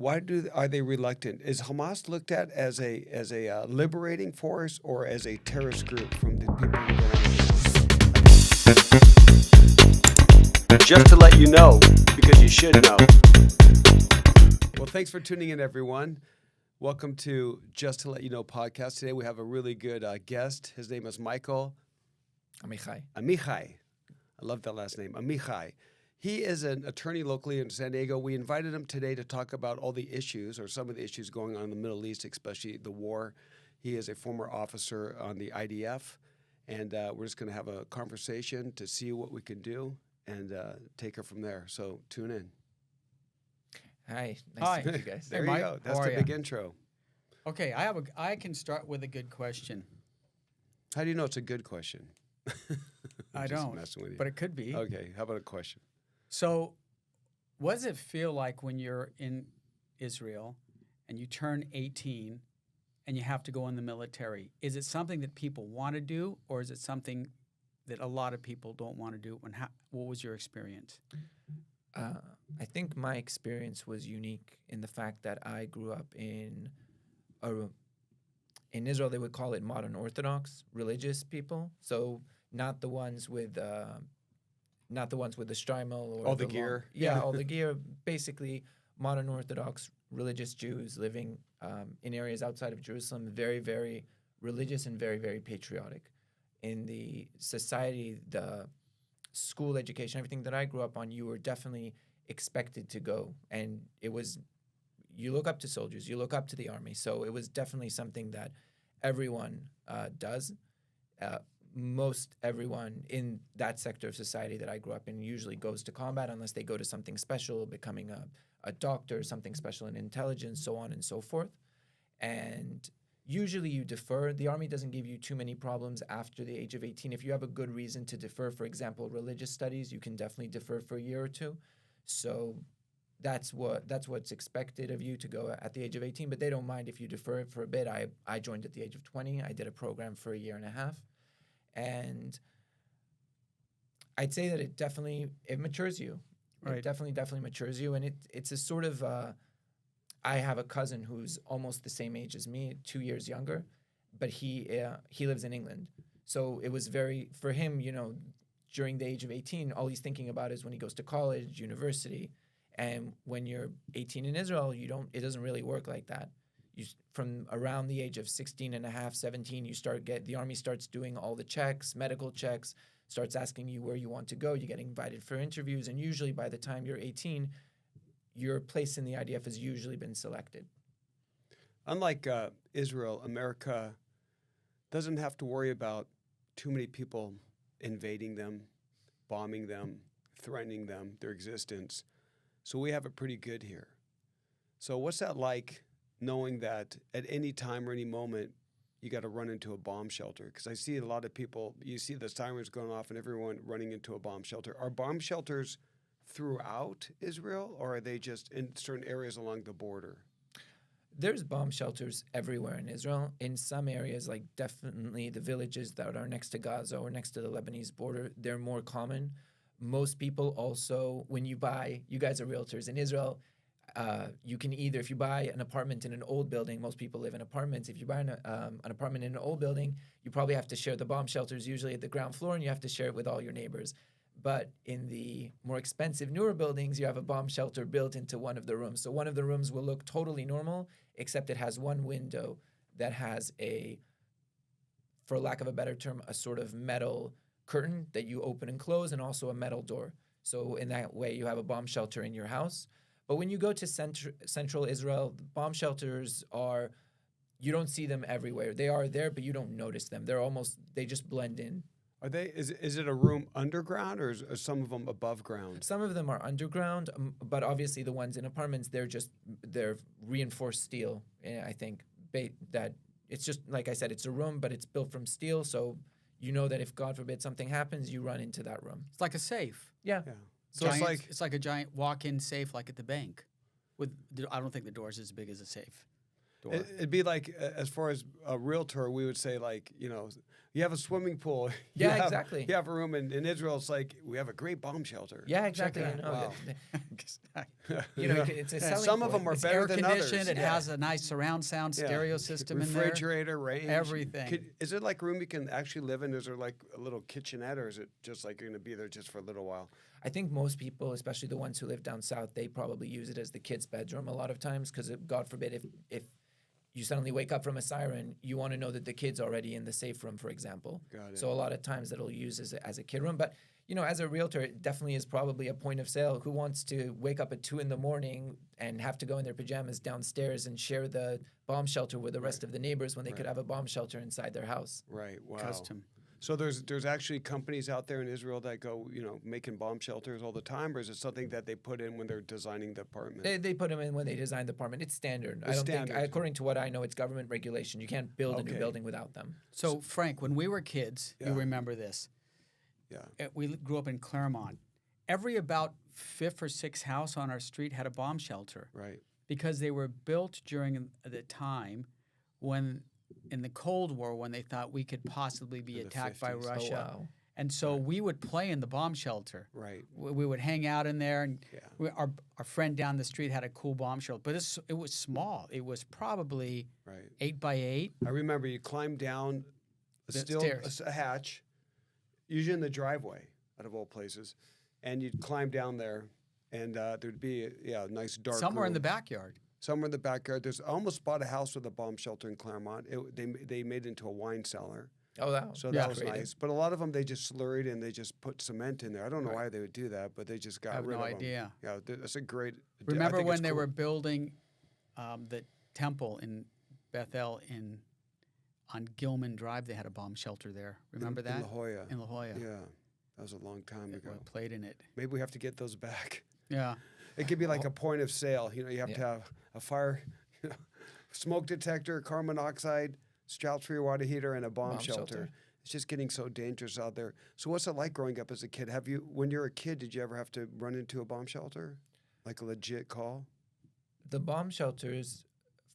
Are they reluctant? Is Hamas looked at as a liberating force or as a terrorist group from the people who go on? Just to let you know, because you should know. Well, thanks for tuning in, everyone. Welcome to Just to Let You Know podcast. Today we have a really good guest. His name is Michael Amichai. Amichai. I love that last name, Amichai. He is an attorney locally in San Diego. We invited him today to talk about all the issues or some of the issues going on in the Middle East, especially the war. He is a former officer on the IDF, and we're just going to have a conversation to see what we can do and take her from there. So tune in. Hi. Nice to meet you guys. There Hey, you Mike. go. That's How the are big ya? intro. Okay, I can start with a good question. How do you know it's a good question? I Just don't, messing with you. but it could be. Okay, how about a question? So, what does it feel like when you're in Israel and you turn 18 and you have to go in the military? Is it something that people want to do, or is it something that a lot of people don't want to do? And what was your experience? I think my experience was unique in the fact that I grew up in Israel. They would call it modern Orthodox religious people. So not the ones with the shtreimel or All the gear. All the gear. Basically, modern Orthodox religious Jews living in areas outside of Jerusalem, very, very religious and very, very patriotic. In the society, the school education, everything that I grew up on, you were definitely expected to go. And it was, you look up to soldiers, you look up to the army. So it was definitely something that everyone does. Most everyone in that sector of society that I grew up in usually goes to combat unless they go to something special, becoming a doctor, something special in intelligence, so on and so forth. And usually you defer. The army doesn't give you too many problems after the age of 18. If you have a good reason to defer, for example, religious studies, you can definitely defer for a year or two. So that's what's expected of you to go at the age of 18, but they don't mind if you defer it for a bit. I joined at the age of 20. I did a program for a year and a half. And I'd say that it matures you. Right. It definitely matures you. And it's a sort of, I have a cousin who's almost the same age as me, 2 years younger, but he lives in England. So it was for him, during the age of 18, all he's thinking about is when he goes to college, university. And when you're 18 in Israel, it doesn't really work like that. From around the age of 16 and a half, 17, the army starts doing all the checks, medical checks, starts asking you where you want to go. You get invited for interviews. And usually by the time you're 18, your place in the IDF has usually been selected. Unlike Israel, America doesn't have to worry about too many people invading them, bombing them, threatening them, their existence. So we have it pretty good here. So what's that like, knowing that at any time or any moment you got to run into a bomb shelter? Because I see a lot of people, you see the sirens going off and everyone running into a bomb shelter. Are bomb shelters throughout Israel, or are they just in certain areas along the border? There's bomb shelters everywhere in Israel. In some areas, like definitely the villages that are next to Gaza or next to the Lebanese border, they're more common. Most people also, when you guys are realtors in Israel, you can either, if you buy an apartment in an old building, most people live in apartments. If you buy an apartment in an old building, you probably have to share the bomb shelters usually at the ground floor, and you have to share it with all your neighbors. But in the more expensive, newer buildings, you have a bomb shelter built into one of the rooms. So one of the rooms will look totally normal, except it has one window that has for lack of a better term, a sort of metal curtain that you open and close, and also a metal door. So in that way, you have a bomb shelter in your house. But when you go to central Israel, bomb shelters you don't see them everywhere. They are there, but you don't notice them. They just blend in. Are they? Is it a room underground, or are some of them above ground? Some of them are underground, but obviously the ones in apartments, they're reinforced steel. I think that it's just, like I said, it's a room, but it's built from steel, so you know that if, God forbid, something happens, you run into that room. It's like a safe. Yeah. So It's like a giant walk-in safe, like at the bank. I don't think the door's as big as a safe. door. It'd be like, as far as a realtor, we would say, like, you have a swimming pool. Yeah, exactly. You have a room. In Israel, it's like, we have a great bomb shelter. Yeah, Check exactly. it out. Wow. It's a selling Some of them point. are It's better air than others. conditioned. It has a nice surround sound stereo system in there. Refrigerator, range. Everything. Is it like a room you can actually live in? Is there like a little kitchenette, or is it just like you're going to be there just for a little while? I think most people, especially the ones who live down south, they probably use it as the kid's bedroom a lot of times because, God forbid, if you suddenly wake up from a siren, you want to know that the kid's already in the safe room, for example. Got it. So a lot of times that'll use as a kid room. But, as a realtor, it definitely is probably a point of sale. Who wants to wake up at 2 a.m. and have to go in their pajamas downstairs and share the bomb shelter with the rest of the neighbors when they could have a bomb shelter inside their house? Right. Wow. Custom. So there's actually companies out there in Israel that go, making bomb shelters all the time, or is it something that they put in when they're designing the apartment? They put them in when they design the apartment. It's standard. I don't think, according to what I know, it's government regulation. You can't build a new building without them. So, Frank, when we were kids, you remember this. Yeah. We grew up in Claremont. Every about 5th or 6th house on our street had a bomb shelter. Right. Because they were built during the time when, in the Cold War, when they thought we could possibly be attacked by 50s. Russia. Oh, wow. And so we would play in the bomb shelter. Right. We would hang out in there, and Yeah. our friend down the street had a cool bomb shelter. But it was small. It was probably 8 by 8. I remember you climbed down stairs. a hatch, usually in the driveway, out of all places, and you'd climb down there, and there'd be a nice dark Somewhere in room. the backyard. Somewhere in the backyard. I almost bought a house with a bomb shelter in Claremont. They made it into a wine cellar. Oh, wow. So that was Creative. nice. But a lot of them, they just slurried and they just put cement in there. I don't know why they would do that, but they just got I have rid no of them. idea. Yeah, that's a great. Remember I think when it's they cool. were building the temple in Bethel on Gilman Drive? They had a bomb shelter there. Remember that? In La Jolla. In La Jolla. Yeah, that was a long time ago. I played in it. Maybe we have to get those back. Yeah. It could be like a point of sale. You have to Yeah. have a fire, smoke detector, carbon monoxide, straps for your water heater, and a bomb shelter. It's just getting so dangerous out there. So what's it like growing up as a kid? When you were a kid, did you ever have to run into a bomb shelter? Like a legit call? The bomb shelters,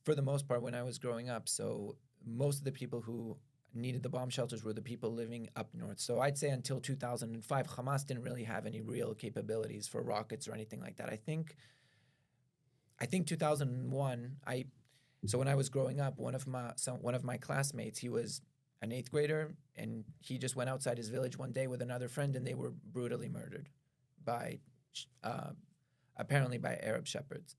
for the most part, when I was growing up, so most of the people who needed the bomb shelters were the people living up north. So I'd say until 2005, Hamas didn't really have any real capabilities for rockets or anything like that. I think 2001, so when I was growing up, one of my classmates, he was an 8th grader, and he just went outside his village one day with another friend, and they were brutally murdered by apparently by Arab shepherds.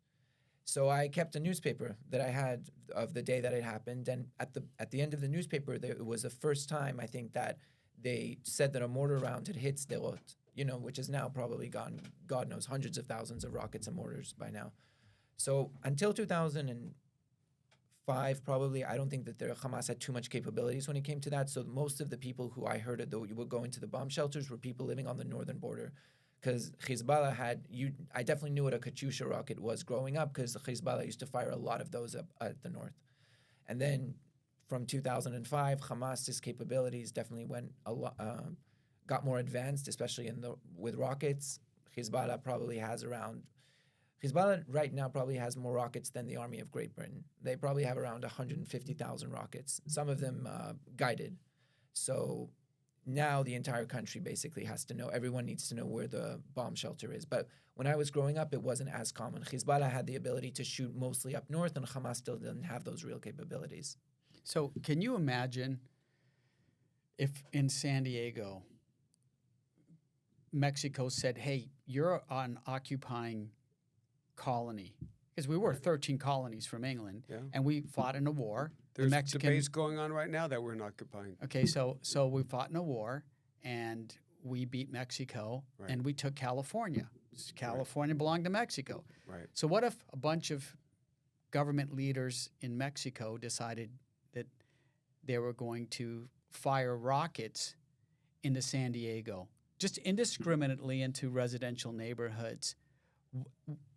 So I kept a newspaper that I had of the day that it happened, and at the end of the newspaper, it was the first time I think that they said that a mortar round had hit Sderot, which is now probably gone, God knows, hundreds of thousands of rockets and mortars by now. So until 2005, probably, I don't think that Hamas had too much capabilities when it came to that. So most of the people who I heard would go into the bomb shelters were people living on the northern border. Because Hezbollah I definitely knew what a Katyusha rocket was growing up because Hezbollah used to fire a lot of those up at the north. And then from 2005, Hamas's capabilities definitely got more advanced, especially with rockets. Hezbollah right now probably has more rockets than the Army of Great Britain. They probably have around 150,000 rockets, some of them guided. So now the entire country basically everyone needs to know where the bomb shelter is. But when I was growing up, it wasn't as common. Hezbollah had the ability to shoot mostly up north, and Hamas still didn't have those real capabilities. So can you imagine if in San Diego, Mexico said, hey, you're an occupying colony? Because we were 13 colonies from England, and we fought in a war. There's debates going on right now that we're not occupying. Okay, so we fought in a war, and we beat Mexico, and we took California. California belonged to Mexico. Right. So what if a bunch of government leaders in Mexico decided that they were going to fire rockets into San Diego, just indiscriminately into residential neighborhoods?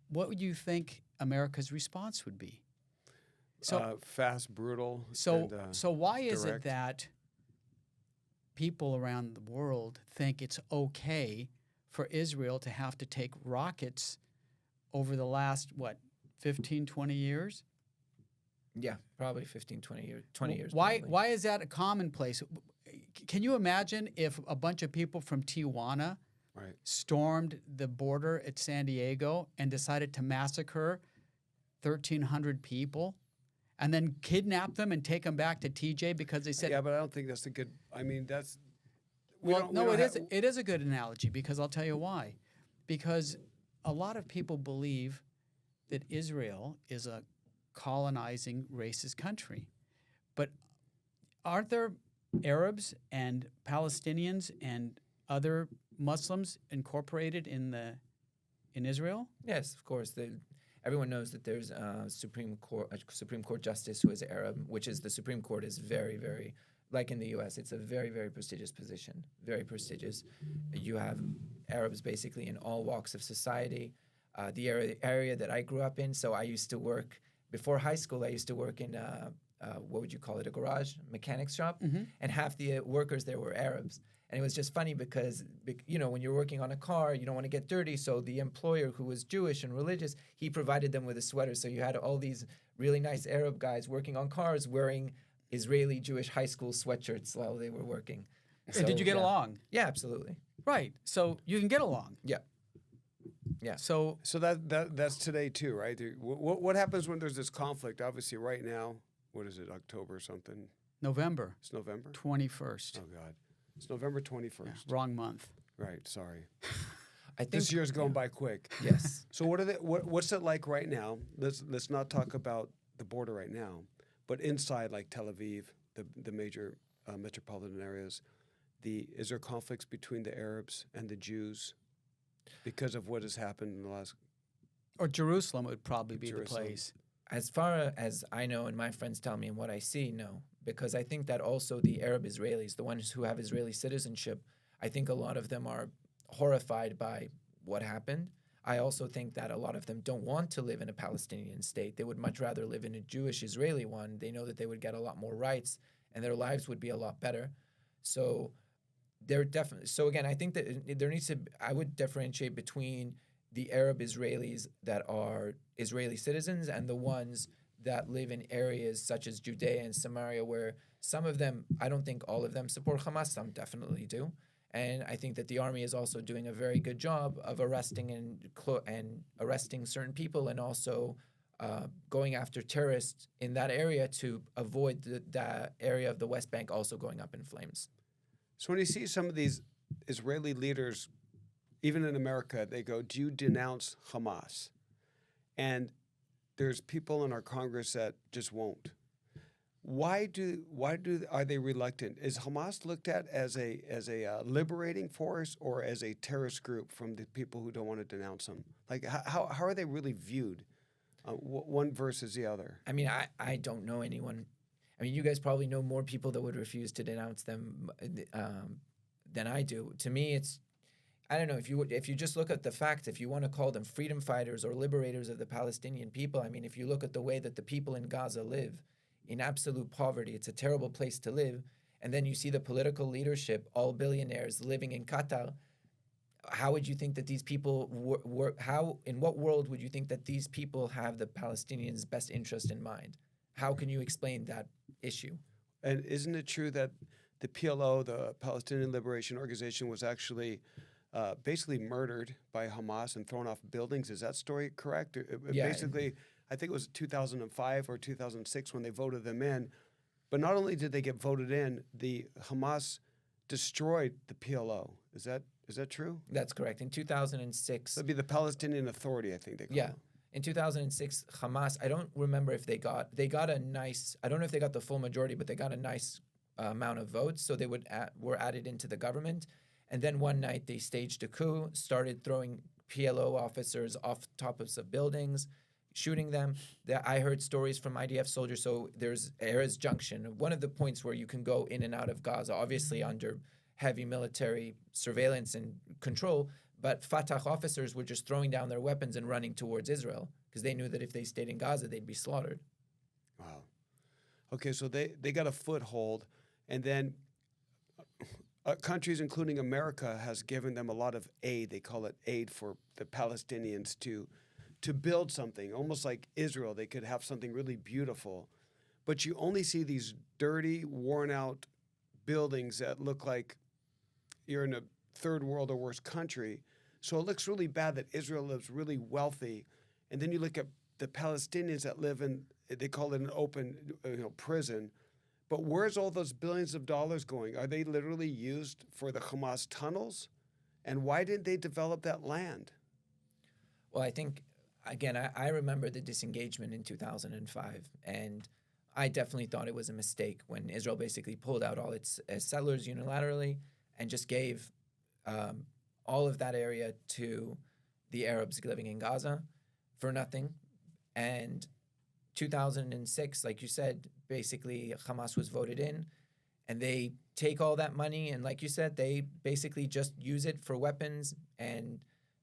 What would you think America's response would be? So fast, brutal. So why is direct. it that people around the world think it's okay for Israel to have to take rockets over the last 15, 20 years? Yeah, probably 15, 20 years. 20 years. Why Probably. why is that a commonplace? Can you imagine if a bunch of people from Tijuana Right. stormed the border at San Diego and decided to massacre 1,300 people and then kidnap them and take them back to TJ because they said, Yeah, but I don't think that's a good. I mean, that's. it is a good analogy because I'll tell you why. Because a lot of people believe that Israel is a colonizing racist country. But aren't there Arabs and Palestinians and other Muslims incorporated in Israel? Yes, of course. Everyone knows that there's a Supreme Court justice who is Arab, which is the Supreme Court is very, very, like in the U.S., it's a very, very prestigious position, very prestigious. You have Arabs basically in all walks of society. The area that I grew up in, so I used to work, before high school, I used to work in, what would you call it, a garage mechanics shop, and half the workers there were Arabs. And it was just funny because, when you're working on a car, you don't want to get dirty. So the employer, who was Jewish and religious, he provided them with a sweater. So you had all these really nice Arab guys working on cars wearing Israeli Jewish high school sweatshirts while they were working. And did you get along? Yeah, absolutely. Right. So you can get along. Yeah. Yeah. So that's today too, right? What happens when there's this conflict? Obviously, right now, what is it? October or something? November It's November. 21st. Oh God, it's November 21st. Yeah, wrong month. Right. Sorry. I think This year's going by quick. Yes. So what's it like right now? Let's not talk about the border right now, but inside like Tel Aviv, the major metropolitan areas, is there conflicts between the Arabs and the Jews because of what has happened in the last? Or Jerusalem would probably be the Jerusalem. place. As far as I know and my friends tell me and what I see, no. Because I think that also the Arab Israelis, the ones who have Israeli citizenship, I think a lot of them are horrified by what happened. I also think that a lot of them don't want to live in a Palestinian state. They would much rather live in a Jewish Israeli one. They know that they would get a lot more rights and their lives would be a lot better. So they're definitely. So again, I think that there needs to. I would differentiate between the Arab Israelis that are Israeli citizens and the ones that live in areas such as Judea and Samaria, where some of them, I don't think all of them support Hamas. Some definitely do. And I think that the army is also doing a very good job of arresting and arresting certain people, and also going after terrorists in that area to avoid the area of the West Bank also going up in flames. So when you see some of these Israeli leaders, even in America, they go, "Do you denounce Hamas?" And there's people in our Congress that just won't. Why are they reluctant? Is Hamas looked at as a liberating force or as a terrorist group from the people who don't want to denounce them? Like how are they really viewed, one versus the other? I mean, I don't know anyone. I mean, you guys probably know more people that would refuse to denounce them than I do. To me, it's, I don't know, if you just look at the facts, if you want to call them freedom fighters or liberators of the Palestinian people, I mean, if you look at the way that the people in Gaza live, in absolute poverty, it's a terrible place to live, and then you see the political leadership, all billionaires living in Qatar, how would you think that these people in what world would you think that these people have the Palestinians' best interest in mind? How can you explain that issue? And isn't it true that the PLO, the Palestinian Liberation Organization, was actually basically murdered by Hamas and thrown off buildings? Is that story correct? Yeah. Basically, I think it was 2005 or 2006 when they voted them in. But not only did they get voted in, the Hamas destroyed the PLO. Is that true? That's correct. In 2006, That'd be the Palestinian Authority, I think they call it. In 2006, Hamas, I don't remember if they got a nice, I don't know if they got the full majority, but they got a nice amount of votes, so they were added into the government. And then one night they staged a coup, started throwing PLO officers off tops of buildings, shooting them. I heard stories from IDF soldiers. So there's Erez Junction, one of the points where you can go in and out of Gaza, obviously under heavy military surveillance and control. But Fatah officers were just throwing down their weapons and running towards Israel because they knew that if they stayed in Gaza, they'd be slaughtered. Wow. Okay, so they got a foothold, and then countries, including America, has given them a lot of aid. They call it aid for the Palestinians to build something, almost like Israel. They could have something really beautiful. but you only see these dirty, worn out buildings that look like you're in a third world or worse country. So it looks really bad that Israel lives really wealthy. And then you look at the Palestinians that live in, they call it an open prison. But where's all those billions of dollars going? Are they literally used for the Hamas tunnels? And why didn't they develop that land? Well, I think, again, I remember the disengagement in 2005, and I definitely thought it was a mistake when Israel basically pulled out all its settlers unilaterally and just gave all of that area to the Arabs living in Gaza for nothing. And 2006, like you said, basically Hamas was voted in, and they take all that money, and like you said, they basically just use it for weapons and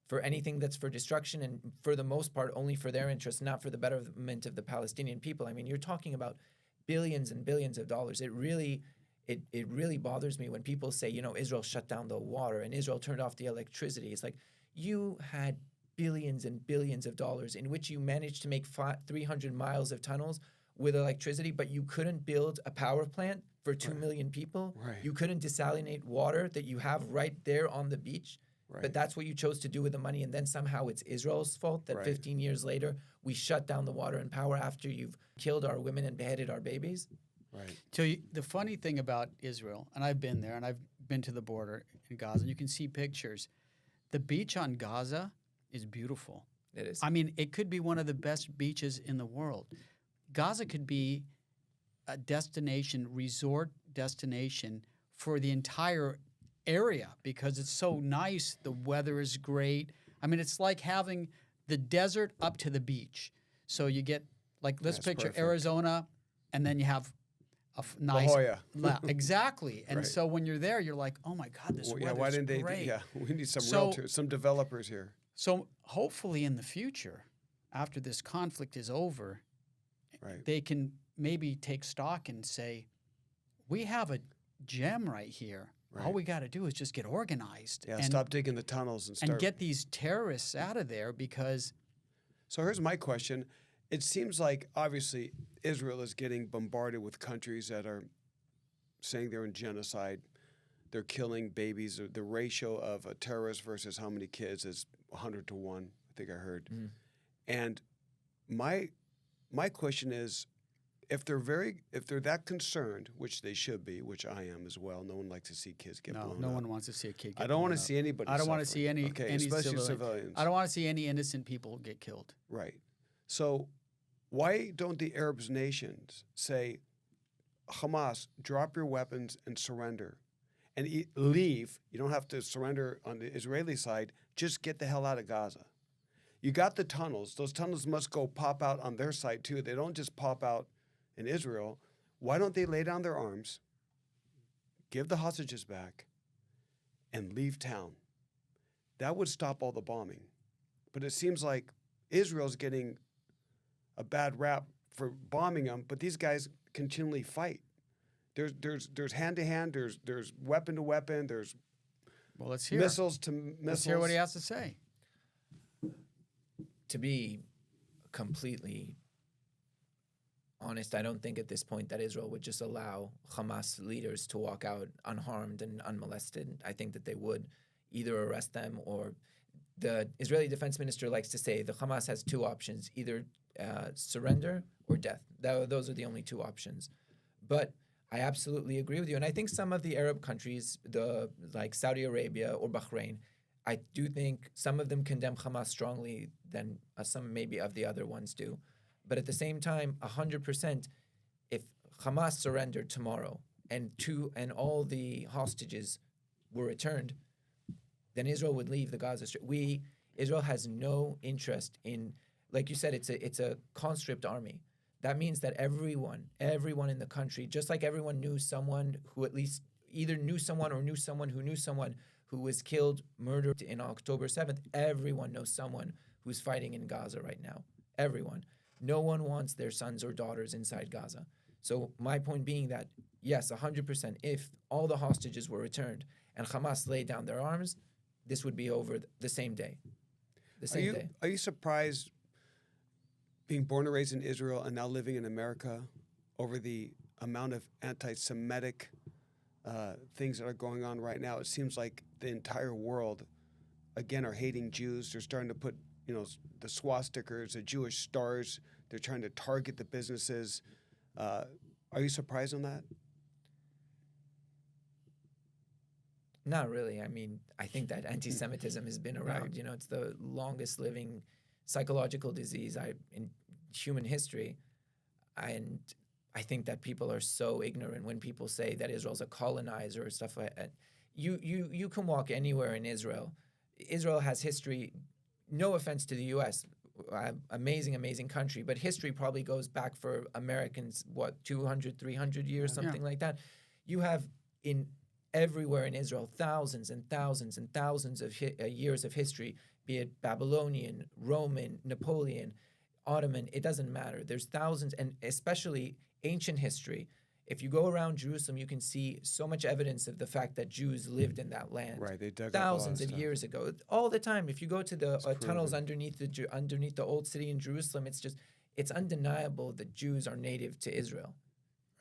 for anything that's for destruction, and for the most part only for their interest, not for the betterment of the Palestinian people. I mean, you're talking about billions and billions of dollars. It really bothers me when people say, Israel shut down the water and Israel turned off the electricity. It's like, you had billions and billions of dollars in which you managed to make 300 miles of tunnels with electricity, but you couldn't build a power plant for 2 million people. Right. You couldn't desalinate water that you have right there on the beach. Right. But that's what you chose to do with the money, and then somehow it's Israel's fault that 15 years later we shut down the water and power after you've killed our women and beheaded our babies. Right. So the funny thing about Israel, and I've been there, and I've been to the border in Gaza, and you can see pictures. The beach on Gaza is beautiful. It is. I mean, it could be one of the best beaches in the world. Gaza could be a resort destination for the entire area because it's so nice. The weather is great. I mean, it's like having the desert up to the beach. So you get, like, let's picture perfect. Arizona, and then you have a nice La Jolla. Exactly. And Right. so when you're there, you're like, oh my God, this weather's why didn't great. we need some So- realtors, some developers here. So hopefully in the future, after this conflict is over, Right. they can maybe take stock and say, we have a gem right here. All Right. we got to do is just get organized Yeah, and stop digging the tunnels and start. and get these terrorists out of there because So here's my question. It seems like, obviously, Israel is getting bombarded with countries that are saying they're in genocide. They're killing babies. The ratio of a terrorist versus how many kids is 100 to 1, I think I heard. Mm. And my question is, if they're that concerned, which they should be, which I am as well. No one likes to see kids get blown no up. one wants to see a kid get I don't want blown to up. see anybody. I don't want to suffering. see any especially civilian. civilians. I don't want to see any innocent people get killed. Right. So why don't the Arab nations say, Hamas, drop your weapons and surrender, and leave? You don't have to surrender on the Israeli side. Just get the hell out of Gaza. You got the tunnels. Those tunnels must go pop out on their side too. They don't just pop out in Israel. Why don't they lay down their arms, give the hostages back, and leave town? That would stop all the bombing. But it seems like Israel's getting a bad rap for bombing them, but these guys continually fight. There's hand to hand, there's weapon to weapon, there's Well, let's hear. missiles to missiles. Let's hear what he has to say. To be completely honest, I don't think at this point that Israel would just allow Hamas leaders to walk out unharmed and unmolested. I think that they would either arrest them, or the Israeli defense minister likes to say the Hamas has two options, either surrender or death. Those are the only two options. But I absolutely agree with you. And I think some of the Arab countries, like Saudi Arabia or Bahrain, I do think some of them condemn Hamas strongly than some maybe of the other ones do. But at the same time, 100%, if Hamas surrendered tomorrow and all the hostages were returned, then Israel would leave the Gaza Strip. Israel has no interest in, like you said, it's a conscript army. That means that everyone in the country, just like everyone knew someone who at least either knew someone or knew someone who was killed, murdered in October 7th, everyone knows someone who's fighting in Gaza right now. Everyone. No one wants their sons or daughters inside Gaza. So my point being that, yes, 100%, if all the hostages were returned and Hamas laid down their arms, this would be over the same day. The same day. Are you surprised, being born and raised in Israel and now living in America, over the amount of anti-Semitic things that are going on right now. It seems like the entire world, again, are hating Jews. They're starting to put, the swastikas, the Jewish stars. They're trying to target the businesses. Are you surprised on that? Not really. I mean, I think that anti-Semitism has been around. It's the longest living psychological disease in human history. And I think that people are so ignorant when people say that Israel's a colonizer or stuff like that. You can walk anywhere in Israel. Israel has history, no offense to the U.S., amazing country, but history probably goes back for Americans, 200, 300 years, something like that. You have everywhere in Israel, thousands and thousands and thousands of years of history, be it Babylonian, Roman, Napoleon, Ottoman, it doesn't matter. There's thousands, and especially ancient history. If you go around Jerusalem, you can see so much evidence of the fact that Jews lived in that land. Right, they dug thousands up of years ago, all the time. If you go to the tunnels underneath the old city in Jerusalem, it's undeniable that Jews are native to Israel.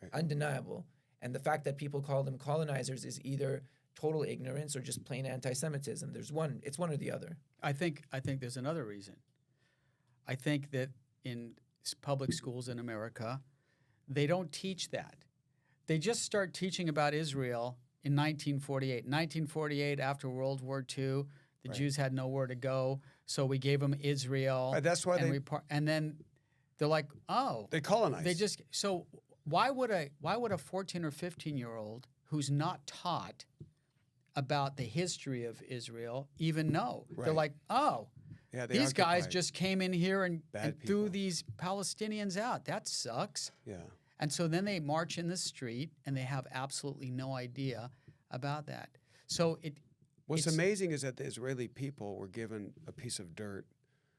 Right. Undeniable. And the fact that people call them colonizers is either total ignorance or just plain anti-Semitism. It's one or the other. I think there's another reason. I think that in public schools in America, they don't teach that. They just start teaching about Israel in 1948. 1948, after World War II, the Jews had nowhere to go, so we gave them Israel. Right, that's why and then they're like, oh, they colonized. So why would a 14 or 15-year-old who's not taught about the history of Israel even know? Right. They're like, oh, these guys just came in here and threw these Palestinians out. That sucks. Yeah. And so then they march in the street and they have absolutely no idea about that. So what's amazing is that the Israeli people were given a piece of dirt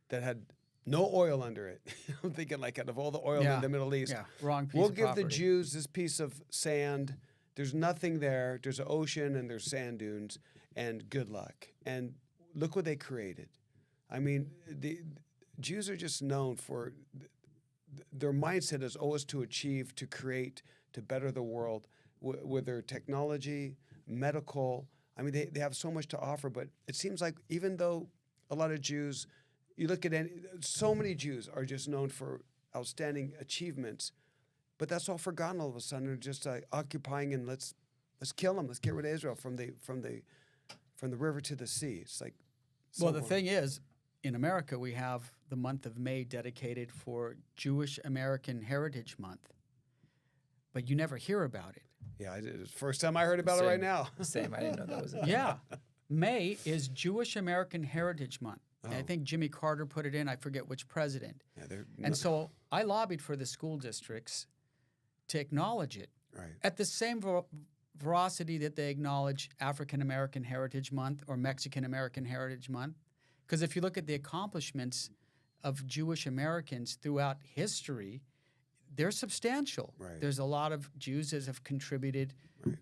that had no oil under it. I'm thinking, like, out of all the oil in the Middle East, wrong piece we'll of give property. the Jews this piece of sand. There's nothing there. There's an ocean and there's sand dunes, and good luck. And look what they created. I mean, the Jews are just known for their mindset is always to achieve, to create, to better the world with their technology, medical. I mean, they have so much to offer, but it seems like even though a lot of Jews, you look at so many Jews are just known for outstanding achievements, but that's all forgotten all of a sudden. They're just occupying and let's kill them. Let's get rid of Israel from the river to the sea. It's like the thing is, in America, we have the month of May dedicated for Jewish American Heritage Month, but you never hear about it. Yeah, it's the first time I heard about it right now. Same, I didn't know that was a thing. Yeah, May is Jewish American Heritage Month. Oh. And I think Jimmy Carter put it in. I forget which president. Yeah, so I lobbied for the school districts to acknowledge it. Right. At the same veracity that they acknowledge African American Heritage Month or Mexican American Heritage Month. Because if you look at the accomplishments of Jewish Americans throughout history, they're substantial. Right. There's a lot of Jews that have contributed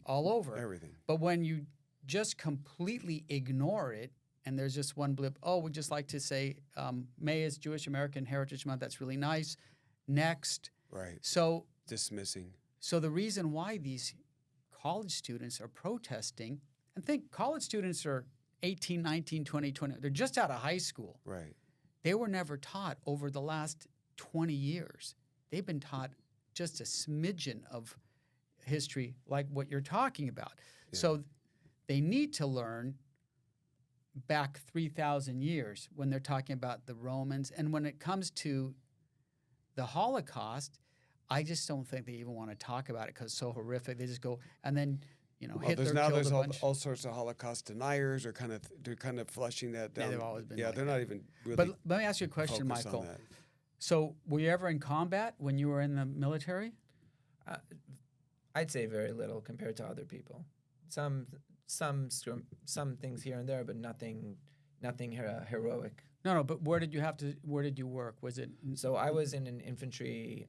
all over. Everything. But when you just completely ignore it, and there's just one blip, we'd just like to say May is Jewish American Heritage Month. That's really nice. Next. Right. So dismissing. So the reason why these college students are protesting, and think college students are 18, 19, 20, 20. They're just out of high school. Right. They were never taught over the last 20 years. They've been taught just a smidgen of history like what you're talking about. Yeah. So they need to learn back 3,000 years when they're talking about the Romans. And when it comes to the Holocaust, I just don't think they even want to talk about it because it's so horrific. They just go, and then Hitler there's killed a bunch. all sorts of Holocaust deniers, or they're kind of flushing that down. They've always been. Yeah, like they're that. not even really. But let me ask you a question, Michael. So, were you ever in combat when you were in the military? I'd say very little compared to other people. Some things here and there, but nothing heroic. No, but where did you work? Was it? So I was in an infantry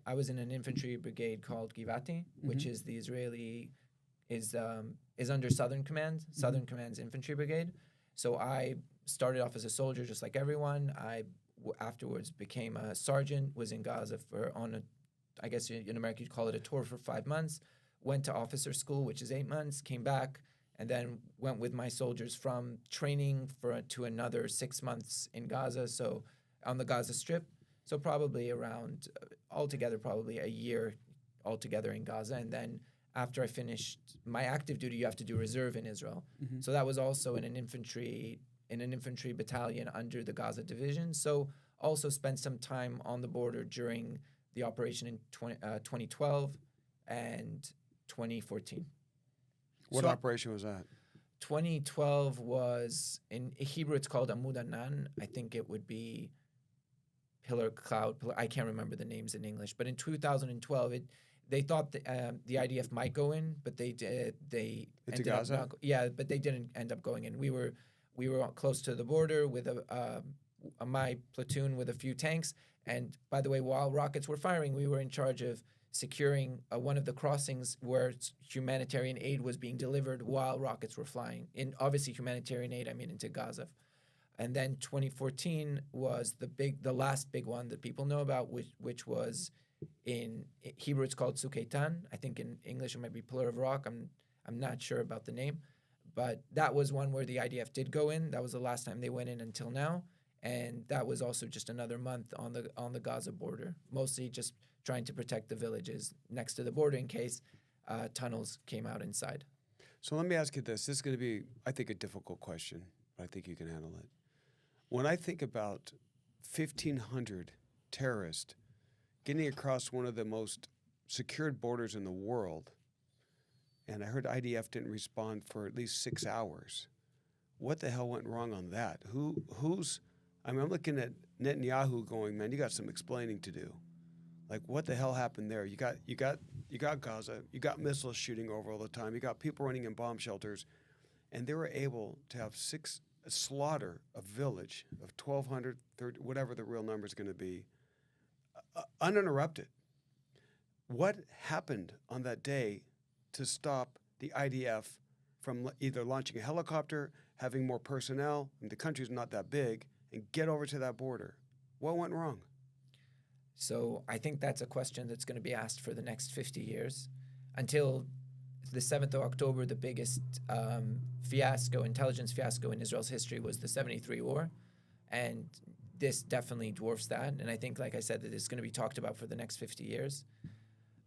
brigade called Givati, which is the Israeli is under Southern Command, Southern Command's infantry brigade. So I started off as a soldier, just like everyone. I afterwards became a sergeant. Was in Gaza on a I guess in America you'd call it a tour for 5 months. Went to officer school, which is 8 months. Came back and then went with my soldiers from training to another 6 months in Gaza. So on the Gaza Strip. So probably around altogether probably a year altogether in Gaza, and then after I finished my active duty, you have to do reserve in Israel. Mm-hmm. So that was also in an infantry battalion under the Gaza division. So also spent some time on the border during the operation in 2012 and 2014. What operation was that? 2012 was, in Hebrew it's called Amud Anan. I think it would be Pillar Cloud. I can't remember the names in English. But in 2012, they thought the IDF might go in, but they ended up not. But they didn't end up going in. We were close to the border with my platoon with a few tanks. And by the way, while rockets were firing, we were in charge of securing one of the crossings where humanitarian aid was being delivered while rockets were flying. In obviously humanitarian aid, I mean into Gaza. And then 2014 was the last big one that people know about, which was in Hebrew it's called Tzuk Eitan. I think in English it might be Pillar of Rock. I'm not sure about the name, but that was one where the IDF did go in. That was the last time they went in until now, and that was also just another month on the Gaza border, mostly just trying to protect the villages next to the border in case tunnels came out inside. So let me ask you this. This is going to be, I think, a difficult question, but I think you can handle it. When I think about 1,500 terrorists getting across one of the most secured borders in the world, and I heard IDF didn't respond for at least 6 hours, what the hell went wrong on that? I'm looking at Netanyahu going, man, you got some explaining to do. Like, what the hell happened there? You got Gaza, you got missiles shooting over all the time, you got people running in bomb shelters, and they were able to have slaughter a village of 1,200, whatever the real number is going to be, uninterrupted. What happened on that day to stop the IDF from either launching a helicopter, having more personnel, and the country's not that big, and get over to that border? What went wrong? So I think that's a question that's going to be asked for the next 50 years. Until the 7th of October, the biggest intelligence fiasco in Israel's history was the 73 war. And this definitely dwarfs that. And I think, like I said, that it's going to be talked about for the next 50 years.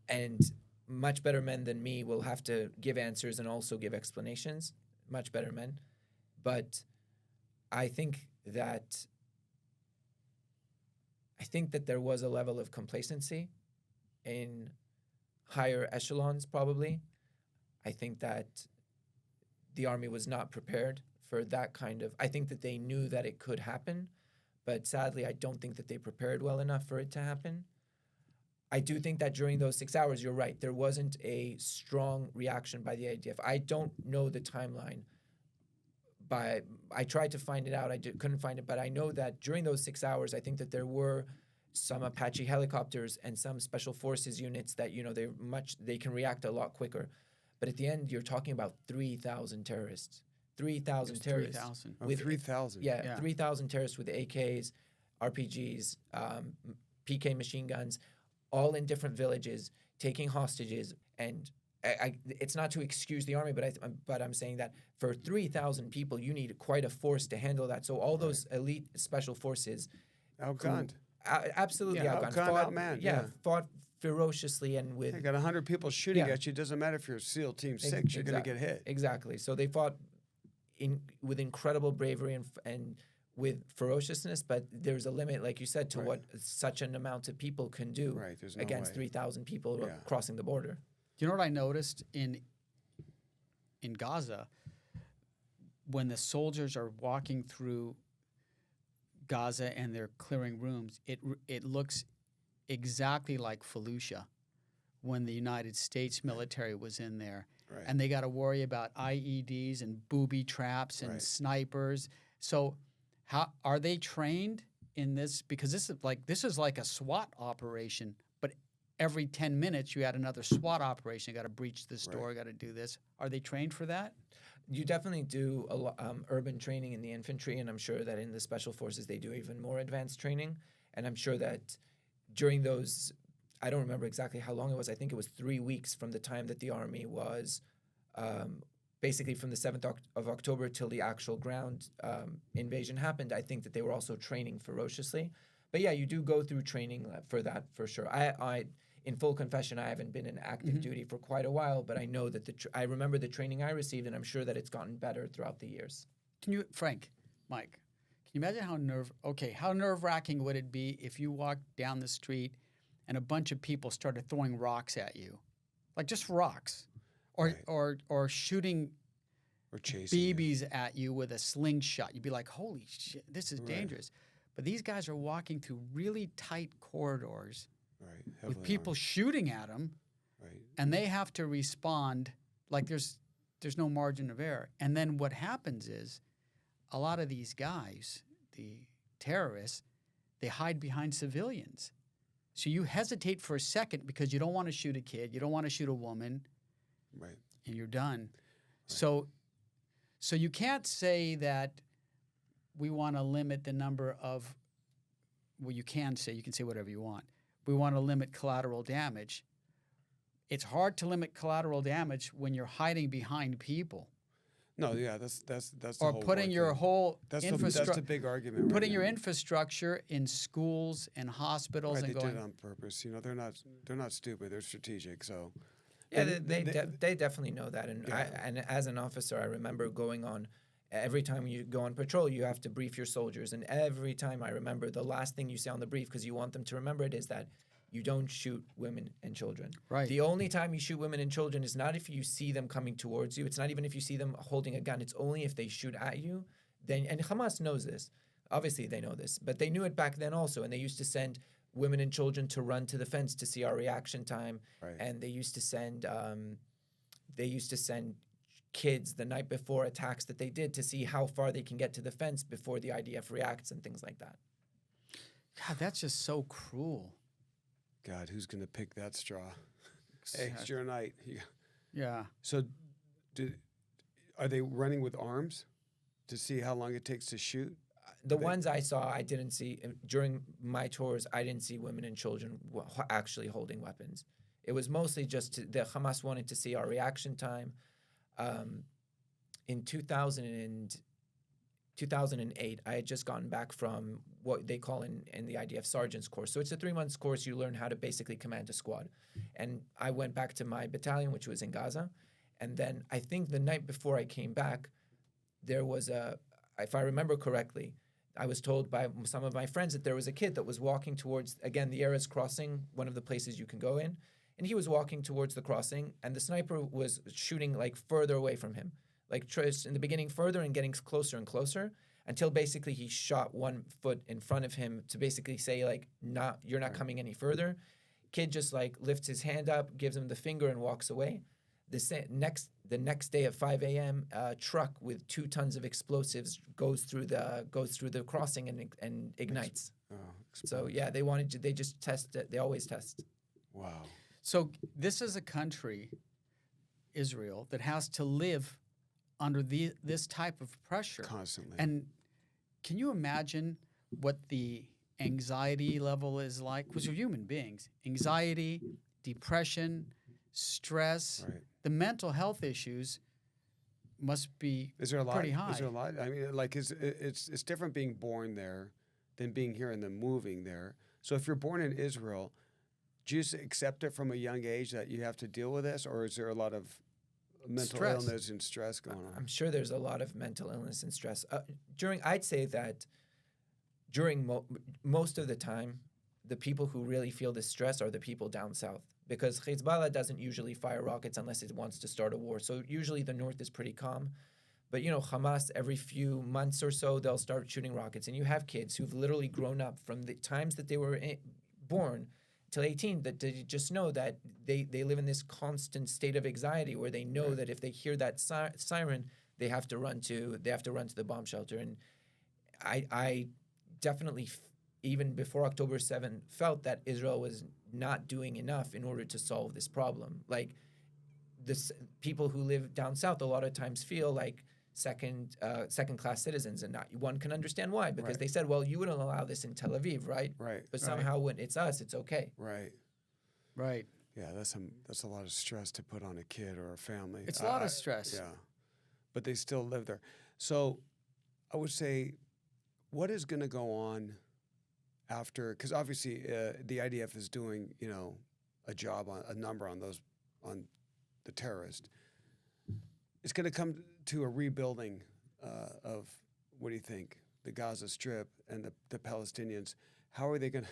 And much better men than me will have to give answers and also give explanations. Much better men. But I think that there was a level of complacency in higher echelons, probably. I think that the army was not prepared for that kind of... I think that they knew that it could happen, but sadly, I don't think that they prepared well enough for it to happen. I do think that during those 6 hours, you're right, there wasn't a strong reaction by the IDF. I don't know the timeline. I tried to find it out. Couldn't find it, but I know that during those 6 hours, I think that there were some Apache helicopters and some special forces units that they can react a lot quicker. But at the end, you're talking about 3,000 terrorists. 3,000 terrorists. 3,000. With 3,000. Yeah, 3,000 terrorists with AKs, RPGs, PK machine guns, all in different villages, taking hostages. And it's not to excuse the army, but I'm saying that for 3,000 people, you need quite a force to handle that. So all those elite special forces, outgunned, absolutely outgunned, outmanned, fought ferociously and with. You got 100 people shooting at you. It doesn't matter if you're SEAL Team 6, you're going to get hit. Exactly. So they fought with incredible bravery and with ferociousness, but there's a limit, like you said, to what such an amount of people can do against 3,000 people crossing the border. Do you know what I noticed in Gaza? When the soldiers are walking through Gaza and they're clearing rooms, it looks exactly like Fallujah when the United States military was in there. Right. And they got to worry about IEDs and booby traps and snipers. So how are they trained in this? Because this is like a SWAT operation, but every 10 minutes you had another SWAT operation. You got to breach this door, got to do this. Are they trained for that? You definitely do urban training in the infantry, and I'm sure that in the special forces they do even more advanced training. And I'm sure that during those I don't remember exactly how long it was. I think it was 3 weeks from the time that the army was basically from the 7th of October till the actual ground invasion happened. I think that they were also training ferociously. But yeah, you do go through training for that for sure. I in full confession, I haven't been in active duty for quite a while, but I know that I remember the training I received, and I'm sure that it's gotten better throughout the years. Can you, Frank, Mike, can you imagine how nerve-wracking would it be if you walked down the street and a bunch of people started throwing rocks at you, like just rocks, or shooting or chasing BBs at you with a slingshot? You'd be like, holy shit, this is dangerous. But these guys are walking through really tight corridors with people shooting at them, and they have to respond like there's no margin of error. And then what happens is a lot of these guys, the terrorists, they hide behind civilians. So you hesitate for a second because you don't want to shoot a kid, you don't want to shoot a woman, and you're done. So you can't say that we want to limit the number of, well, you can say whatever you want. We want to limit collateral damage. It's hard to limit collateral damage when you're hiding behind people. No, yeah, that's the or whole putting your thing. whole That's infrastructure. the big argument. Putting right your now. infrastructure in schools and hospitals Right, and they going. did it on purpose. You know, they're not stupid. They're strategic. So Yeah, they definitely know that. And and as an officer, I remember going on. Every time you go on patrol, you have to brief your soldiers. And every time I remember, the last thing you say on the brief, because you want them to remember it, is that you don't shoot women and children. Right. The only time you shoot women and children is not if you see them coming towards you. It's not even if you see them holding a gun. It's only if they shoot at you. And Hamas knows this. Obviously, they know this. But they knew it back then also. And they used to send women and children to run to the fence to see our reaction time. Right. And they used to send kids the night before attacks that they did to see how far they can get to the fence before the IDF reacts and things like that. God, that's just so cruel. God, who's going to pick that straw? Hey, it's your night. Yeah. So, are they running with arms to see how long it takes to shoot? The ones I saw, I didn't see during my tours. I didn't see women and children actually holding weapons. It was mostly just the Hamas wanted to see our reaction time. In 2008, I had just gotten back from what they call in the IDF Sergeant's course. So it's a 3-month course. You learn how to basically command a squad. And I went back to my battalion, which was in Gaza. And then I think the night before I came back, there was if I remember correctly, I was told by some of my friends that there was a kid that was walking towards, again, the Erez crossing, one of the places you can go in. And he was walking towards the crossing, and the sniper was shooting like further away from him, like in the beginning further and getting closer and closer until basically he shot 1 foot in front of him to basically say like, you're not coming any further. Kid just like lifts his hand up, gives him the finger, and walks away. The next day at 5 a.m., a truck with 2 tons of explosives goes through the crossing and ignites. So yeah, they just test it. They always test. Wow. So this is a country, Israel, that has to live under this type of pressure. Constantly. And can you imagine what the anxiety level is like? Because we're human beings. Anxiety, depression, stress, the mental health issues must be pretty high. Is there a lot? I mean, like it's different being born there than being here and then moving there. So if you're born in Israel, do you just accept it from a young age that you have to deal with this, or is there a lot of mental illness and stress going on? I'm sure there's a lot of mental illness and stress. I'd say that during most of the time, the people who really feel this stress are the people down south, because Hezbollah doesn't usually fire rockets unless it wants to start a war. So usually the north is pretty calm. But, Hamas, every few months or so, they'll start shooting rockets. And you have kids who've literally grown up from the times that they were born till 18, that they just know that they live in this constant state of anxiety where they know that if they hear that siren, they have to run to the bomb shelter. And I definitely, even before October 7th, felt that Israel was not doing enough in order to solve this problem. Like, people who live down south a lot of times feel like second-class citizens, and one can understand why, because they said, well, you wouldn't allow this in Tel Aviv, right? Right. But somehow when it's us, it's okay. Right. Right. Yeah, that's a lot of stress to put on a kid or a family. It's a lot of stress. Yeah, but they still live there. So I would say, what is going to go on after? Because obviously the IDF is doing a job on a number on the terrorist. It's going to come to a rebuilding of, what do you think, the Gaza Strip and the Palestinians. Where are they going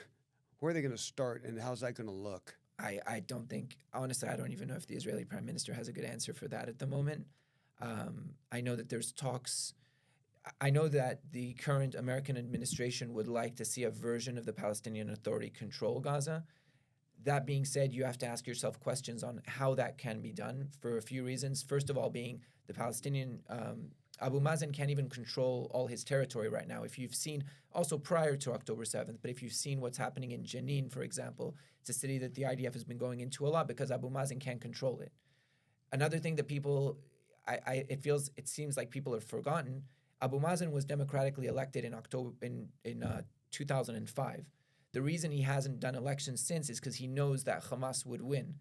to start, and how's that going to look? I don't think, honestly, I don't even know if the Israeli prime minister has a good answer for that at the moment. I know that there's talks. I know that the current American administration would like to see a version of the Palestinian Authority control Gaza. That being said, you have to ask yourself questions on how that can be done for a few reasons. First of all, being the Palestinian, Abu Mazen can't even control all his territory right now. If you've seen, also prior to October 7th, but if you've seen what's happening in Jenin, for example, it's a city that the IDF has been going into a lot because Abu Mazen can't control it. Another thing that people, it seems like people have forgotten, Abu Mazen was democratically elected in 2005. The reason he hasn't done elections since is because he knows that Hamas would win.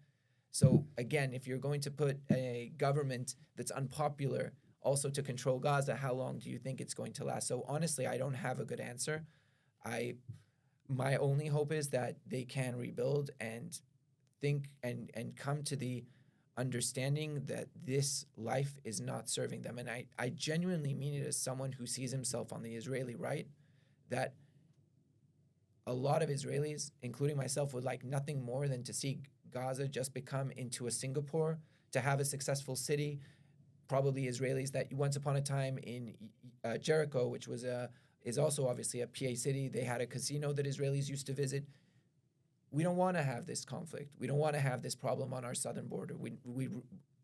So again, if you're going to put a government that's unpopular also to control Gaza, how long do you think it's going to last? So honestly, I don't have a good answer. My only hope is that they can rebuild and think and come to the understanding that this life is not serving them. And I genuinely mean it as someone who sees himself on the Israeli right, that a lot of Israelis, including myself, would like nothing more than to see Gaza just become into a Singapore, to have a successful city. Probably Israelis that once upon a time in Jericho, which is also obviously a PA city, they had a casino that Israelis used to visit. We don't want to have this conflict. We don't want to have this problem on our southern border.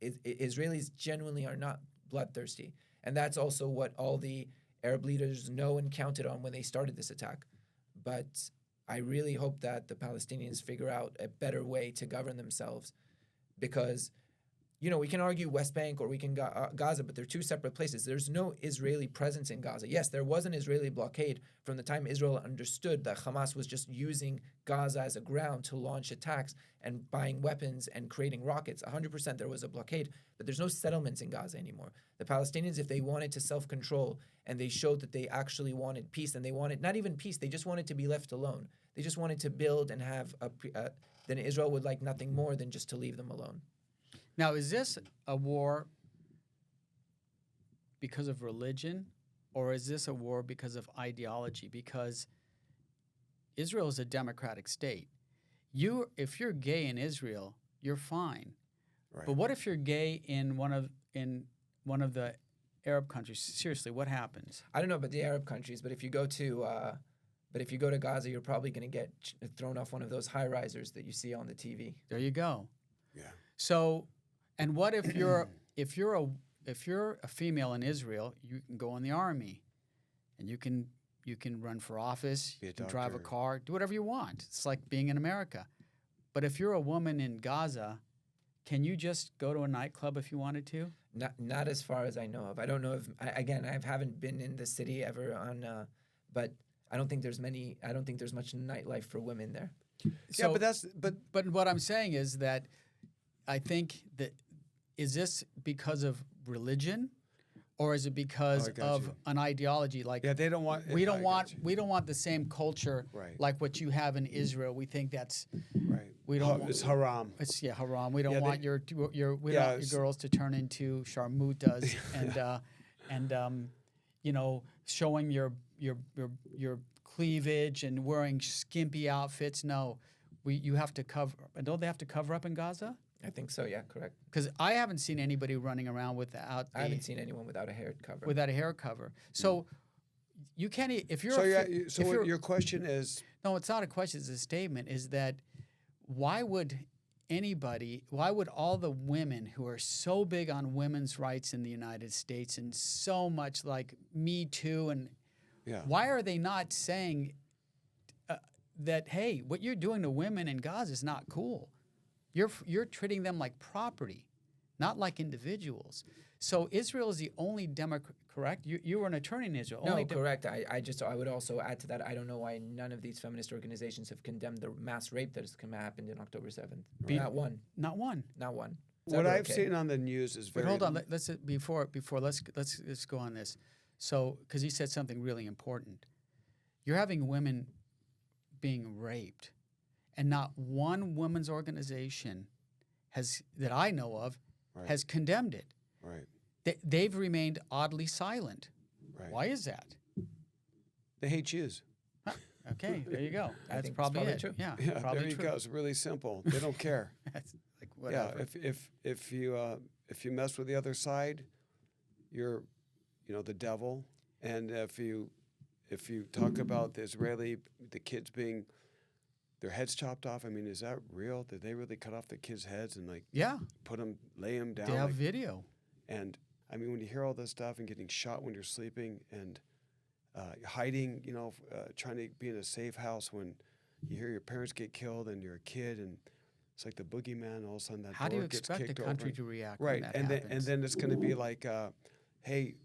Israelis genuinely are not bloodthirsty. And that's also what all the Arab leaders know and counted on when they started this attack. But I really hope that the Palestinians figure out a better way to govern themselves, because, we can argue West Bank or we can Gaza, but they're two separate places. There's no Israeli presence in Gaza. Yes, there was an Israeli blockade from the time Israel understood that Hamas was just using Gaza as a ground to launch attacks and buying weapons and creating rockets. 100% there was a blockade, but there's no settlements in Gaza anymore. The Palestinians, if they wanted to self-control and they showed that they actually wanted peace, and they wanted not even peace, they just wanted to be left alone. They just wanted to build and have then Israel would like nothing more than just to leave them alone. Now, is this a war because of religion, or is this a war because of ideology? Because Israel is a democratic state. If you're gay in Israel, you're fine. Right. But what if you're gay in one of the Arab countries? Seriously, what happens? I don't know about the Arab countries, but if you go to Gaza, you're probably going to get thrown off one of those high-risers that you see on the TV. There you go. Yeah. So, and what if you're a female in Israel? You can go in the army, and you can run for office, you can drive a car, do whatever you want. It's like being in America. But if you're a woman in Gaza, can you just go to a nightclub if you wanted to? Not as far as I know of. I don't know if I haven't been in the city ever but I don't think there's much nightlife for women there. So, yeah, but what I'm saying is that I think that is this because of religion, or is it because of an ideology? Like, they don't want. We don't want the same culture like what you have in Israel. We think that's right. We don't. It's haram. It's haram. We don't want your girls to turn into sharmutas and showing your cleavage and wearing skimpy outfits. No, you have to cover. Don't they have to cover up in Gaza? I think so. Yeah, correct. Because I haven't seen anybody running around without. I haven't seen anyone without a hair cover. Without a hair cover. So you can't. If you're. So your question is. No, it's not a question. It's a statement. Is that why would all the women who are so big on women's rights in the United States and so much like Me Too and why are they not saying that, hey, what you're doing to women in Gaza is not cool? You're treating them like property, not like individuals. So Israel is the only correct? You were an attorney in Israel. No, Only correct. I would also add to that. I don't know why none of these feminist organizations have condemned the mass rape that has happened in October 7th. Not one. Not one. Not one. Is What that I've okay? seen on the news is very. But hold on. Let's let's go on this. So, because you said something really important, you're having women being raped, and not one women's organization that I know of Right. has condemned it. Right. They've remained oddly silent. Right. Why is that? They hate Jews. Okay, there you go. I That's think it's probably probably it. true. Yeah, Yeah, probably there you true. go. It's really simple. They don't care. That's like whatever. Yeah, if you mess with the other side, you're, the devil. And if you talk about the kids being their heads chopped off, I mean, is that real? Did they really cut off the kids' heads and Yeah, lay them down? they have video. And I mean, when you hear all this stuff and getting shot when you're sleeping and hiding, trying to be in a safe house when you hear your parents get killed and you're a kid and it's like the boogeyman, all of a sudden that How do door you gets expect kicked the country open. to react Right, when that and happens? then it's going to be like, hey,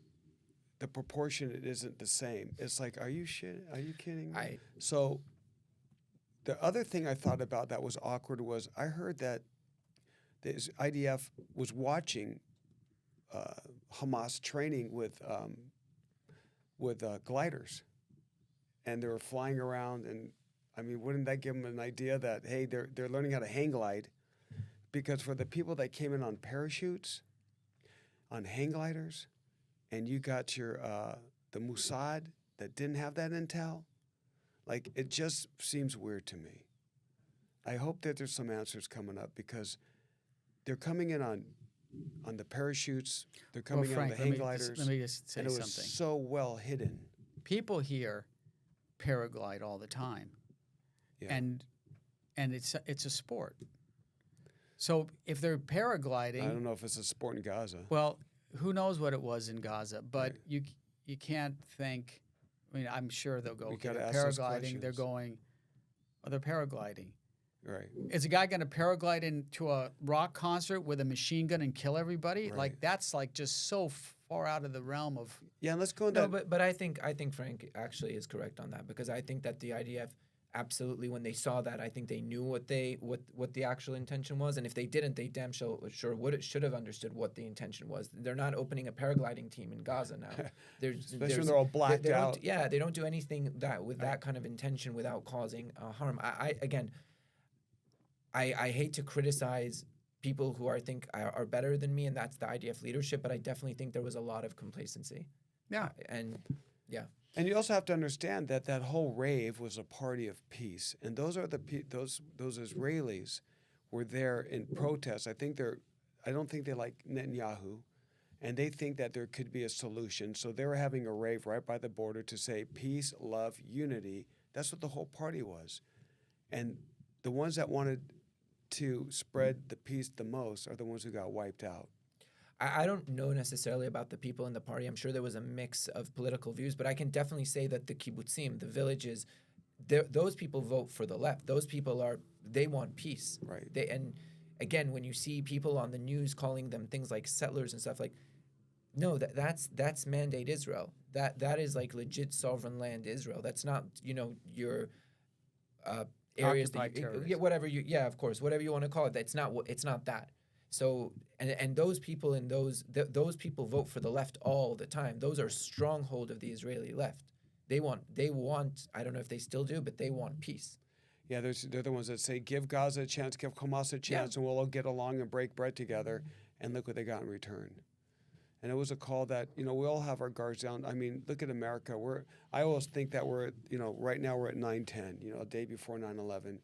the proportion it isn't the same. It's like, are you kidding me? So the other thing I thought about that was awkward was I heard that the IDF was watching Hamas training with gliders, and they were flying around. And I mean, wouldn't that give them an idea that hey, they're learning how to hang glide? Because for the people that came in on parachutes, on hang gliders, and you got your the Mossad that didn't have that intel, like it just seems weird to me. I hope that there's some answers coming up because they're coming in on the parachutes, they're coming in on the hang gliders, let me just say and it was something. so well hidden. People here paraglide all the time, Yeah. and it's a sport. So if they're paragliding, I don't know if it's a sport in Gaza. well, who knows what it was in Gaza, but Right. you can't think. I mean, I'm sure they'll go. We Okay, gotta they're ask those paragliding. They're questions. going. Oh, they're paragliding. Right. Is a guy going to paraglide into a rock concert with a machine gun and kill everybody? Right. Like that's like just so far out of the realm of. Yeah, and let's go into No, but I think Frank actually is correct on that because I think that the IDF absolutely when they saw that I think they knew what the actual intention was, and if they didn't, they damn sure should have understood what the intention was. They're not opening a paragliding team in Gaza now. Especially when they're all blacked they don't- out. Yeah, they don't do anything that kind of intention without causing harm. I hate to criticize people who are better than me, and that's the IDF leadership, but I definitely think there was a lot of complacency. Yeah. And yeah. And you also have to understand that whole rave was a party of peace, and those are those Israelis were there in protest. I don't think they like Netanyahu, and they think that there could be a solution. So they were having a rave right by the border to say peace, love, unity. That's what the whole party was, and the ones that wanted to spread the peace the most are the ones who got wiped out. I don't know necessarily about the people in the party. I'm sure there was a mix of political views, but I can definitely say that the kibbutzim, the villages, those people vote for the left. Those people they want peace. Right. And again, when you see people on the news calling them things like settlers and stuff, like, no, that's mandate Israel. That is like legit sovereign land Israel. That's not your areas Occupied territories. of course, whatever you want to call it. It's not that. So and those people those people vote for the left all the time. Those are stronghold of the Israeli left. They want I don't know if they still do, but they want peace. Yeah, they're the ones that say give Gaza a chance, give Hamas a chance, and we'll all get along and break bread together. And look what they got in return. And it was a call that we all have our guards down. I mean, look at America. I always think that we're right now we're at 9/10. A day before 9/11.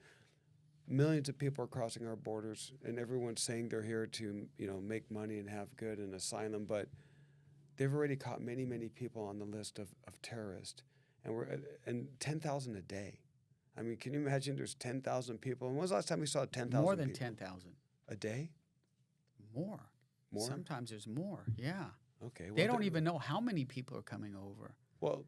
Millions of people are crossing our borders, and everyone's saying they're here to, make money and have good and asylum. But they've already caught many, many people on the list of terrorists, and 10,000 a day. I mean, can you imagine? There's 10,000 people. And when was the last time we saw 10,000? More than people? 10,000. A day? More. More? Sometimes there's more. Yeah. Okay. They don't even know how many people are coming over. Well,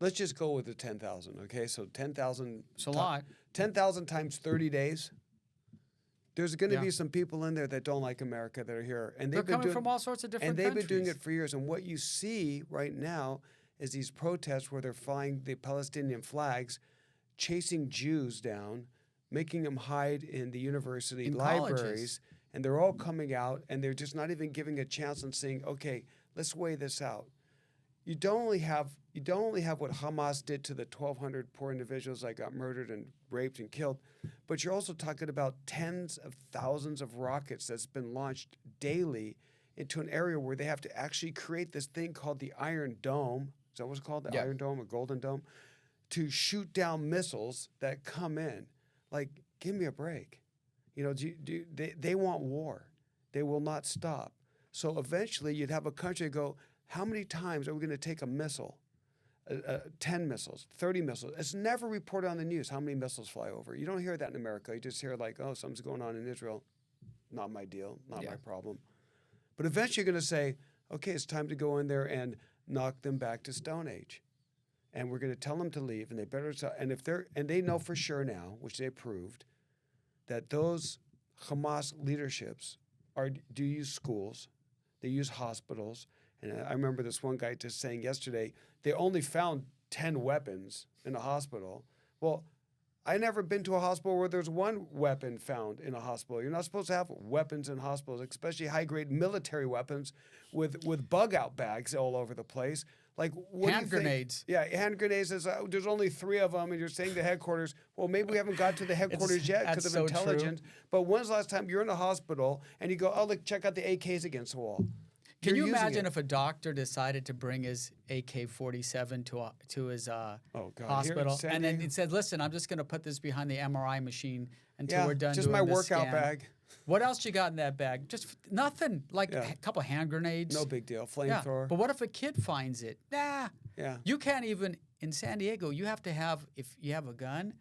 let's just go with the 10,000. Okay, so 10,000. It's a lot. 10,000 times 30 days. There's going to Yeah. be some people in there that don't like America that are here, and They're they've been coming doing, from all sorts of different and they've countries. been doing it for years. And what you see right now is these protests where they're flying the Palestinian flags, chasing Jews down, making them hide in the university In libraries, colleges. and they're all coming out, and they're just not even giving a chance and saying, "Okay, let's weigh this out." You don't only have what Hamas did to the 1,200 poor individuals that got murdered and raped and killed, but you're also talking about tens of thousands of rockets that's been launched daily into an area where they have to actually create this thing called the Iron Dome. Is that what it's called? The Yeah. Iron Dome or Golden Dome? To shoot down missiles that come in. Like, give me a break. You know, they want war. They will not stop. So eventually you'd have a country go, how many times are we going to take a missile? 10 missiles, 30 missiles. It's never reported on the news how many missiles fly over. You don't hear that in America. You just hear like, oh, something's going on in Israel. Not my deal, not my problem. But eventually you're going to say, okay, it's time to go in there and knock them back to Stone Age. And we're going to tell them to leave, and they better. And they know for sure now, which they proved, that those Hamas leaderships do use schools, they use hospitals. And I remember this one guy just saying yesterday, they only found 10 weapons in a hospital. Well, I never been to a hospital where there's one weapon found in a hospital. You're not supposed to have weapons in hospitals, especially high-grade military weapons with bug-out bags all over the place. Like, what do Hand you think? grenades. Yeah, hand grenades. There's only 3 of them, and you're saying the headquarters. Well, maybe we haven't got to the headquarters yet because of that's so true. intelligence. But when's the last time you're in a hospital and you go, oh, look, check out the AKs against the wall? Can you You're using imagine it. if a doctor decided to bring his AK-47 to his Oh, God. Here in hospital, San and then Diego? he said, "Listen, I'm just going to put this behind the MRI machine until Yeah, we're done just doing my this workout scan." bag. What else you got in that bag? Just nothing. Like Yeah. a couple hand grenades. No big deal. Yeah. Flamethrower. But what if a kid finds it? Nah. Yeah. You can't even in San Diego. You have to have, if you have a gun,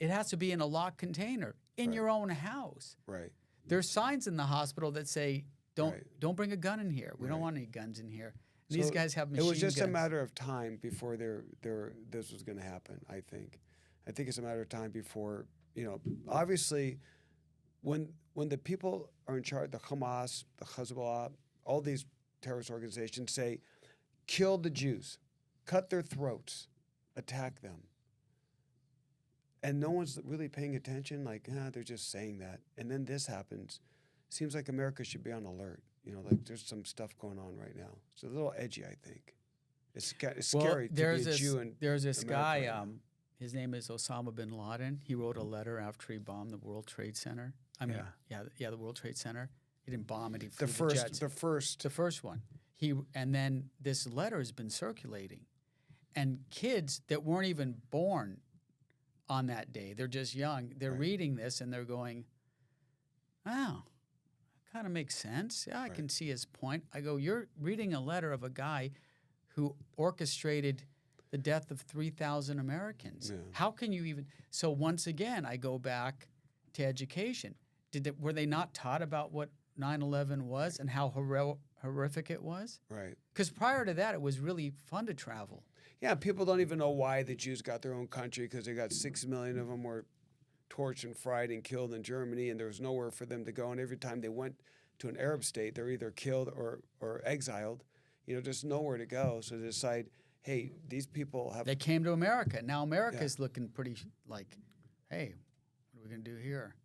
it has to be in a locked container in Right. your own house. Right. There's signs in the hospital that say, "Don't Right. don't bring a gun in here. We don't Right. want any guns in here." And these So guys have it machine was just guns. a matter of time before this was going to happen, I think. I think it's a matter of time before, obviously when the people are in charge, the Hamas, the Hezbollah, all these terrorist organizations say, kill the Jews, cut their throats, attack them. And no one's really paying attention, like, they're just saying that. And then this happens. Seems like America should be on alert. Like there's some stuff going on right now. It's a little edgy, I think. It's scary to be a Jew in there's this America guy, right now. his name is Osama bin Laden. He wrote a letter after he bombed the World Trade Center. The World Trade Center. He didn't bomb it. He flew the jets. The first one. And then this letter has been circulating, and kids that weren't even born on that day, they're just young. They're reading this and they're going, "Oh, kind of makes sense. Yeah, I can see his point." I go, "You're reading a letter of a guy who orchestrated the death of 3,000 Americans. Yeah. How can you even?" So once again, I go back to education. Were they not taught about what 9/11 was and how horrific it was? Right. Because prior to that, it was really fun to travel. Yeah, people don't even know why the Jews got their own country because they got 6 million of them were torched and fried and killed in Germany, and there was nowhere for them to go. And every time they went to an Arab state, they're either killed or exiled. Just nowhere to go. So they decide, hey, these people have. They came to America. Now America's looking pretty like, hey, what are we going to do here?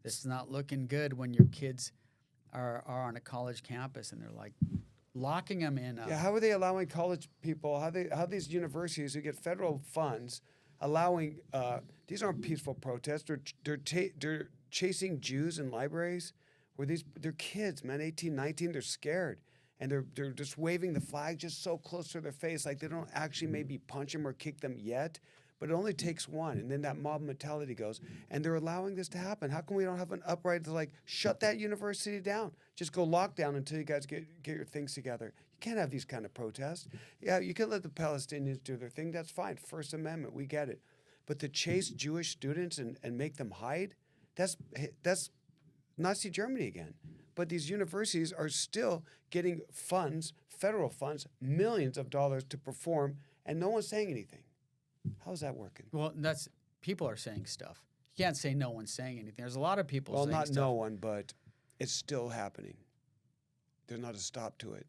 This is not looking good when your kids are on a college campus and they're like locking them in. Yeah, how are they allowing college people, how these universities who get federal funds allowing, these aren't peaceful protests, they're chasing Jews in libraries where they're kids, man, 18, 19, they're scared. And they're just waving the flag just so close to their face, like they don't actually maybe punch them or kick them yet, but it only takes one. And then that mob mentality goes, and they're allowing this to happen. How come we don't have an upright to shut that university down? Just go lockdown until you guys get your things together. You can't have these kind of protests. Yeah, you can let the Palestinians do their thing. That's fine. First Amendment, we get it. But to chase Jewish students and make them hide, that's Nazi Germany again. But these universities are still getting funds, federal funds, millions of dollars to perform, and no one's saying anything. How's that working? Well, people are saying stuff. You can't say no one's saying anything. There's a lot of people Well, saying not stuff. no one, but it's still happening. There's not a stop to it.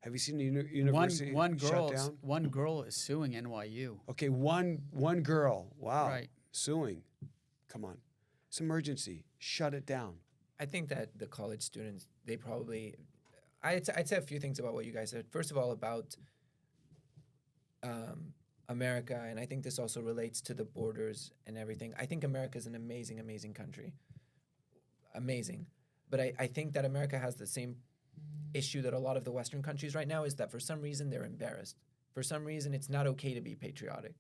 Have you seen the university shut down? One girl is suing NYU. Okay, one girl. Wow. Right. Suing. Come on. It's emergency. Shut it down. I think that the college students, they probably, I'd say a few things about what you guys said. First of all, about America, and I think this also relates to the borders and everything. I think America is an amazing, amazing country. Amazing. But I think that America has the same issue that a lot of the Western countries right now is that for some reason they're embarrassed. For some reason it's not okay to be patriotic.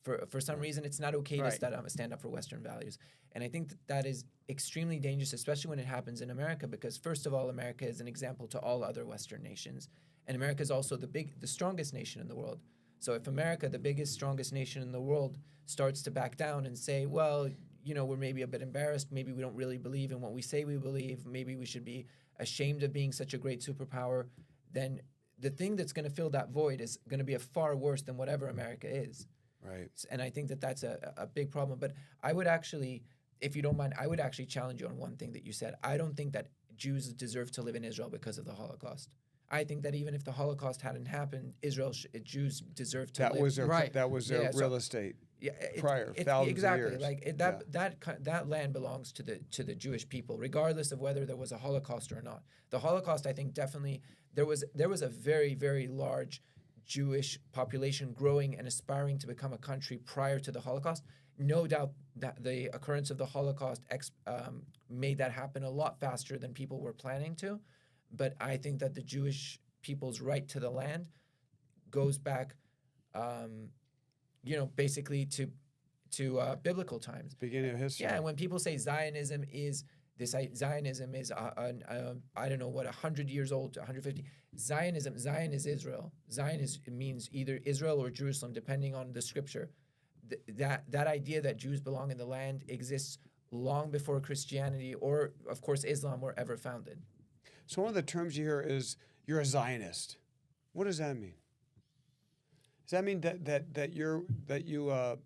For some reason it's not okay Right. to stand up for Western values. And I think that is extremely dangerous, especially when it happens in America, because first of all, America is an example to all other Western nations. And America is also the strongest nation in the world. So if America, the biggest, strongest nation in the world, starts to back down and say, well, you know, we're maybe a bit embarrassed, maybe we don't really believe in what we say we believe, maybe we should be ashamed of being such a great superpower, then the thing that's going to fill that void is going to be far worse than whatever America is. Right. And I think that that's a big problem. But I would actually, if you don't mind, I would actually challenge you on one thing that you said. I don't think that Jews deserve to live in Israel because of the Holocaust. I think that even if the Holocaust hadn't happened, Jews deserve to live. That was their real estate. Yeah, prior thousands exactly. of years. Like that land belongs to the Jewish people, regardless of whether there was a Holocaust or not. The Holocaust, I think, definitely there was a very, very large Jewish population growing and aspiring to become a country prior to the Holocaust. No doubt that the occurrence of the Holocaust made that happen a lot faster than people were planning to. But I think that the Jewish people's right to the land goes back, basically to biblical times. Beginning of history. Yeah, and when people say Zionism is I don't know what, 100 years old, 150. Zion is Israel. It means either Israel or Jerusalem, depending on the scripture. That idea that Jews belong in the land exists long before Christianity or, of course, Islam were ever founded. So one of the terms you hear is you're a Zionist. What does that mean? Does that mean that you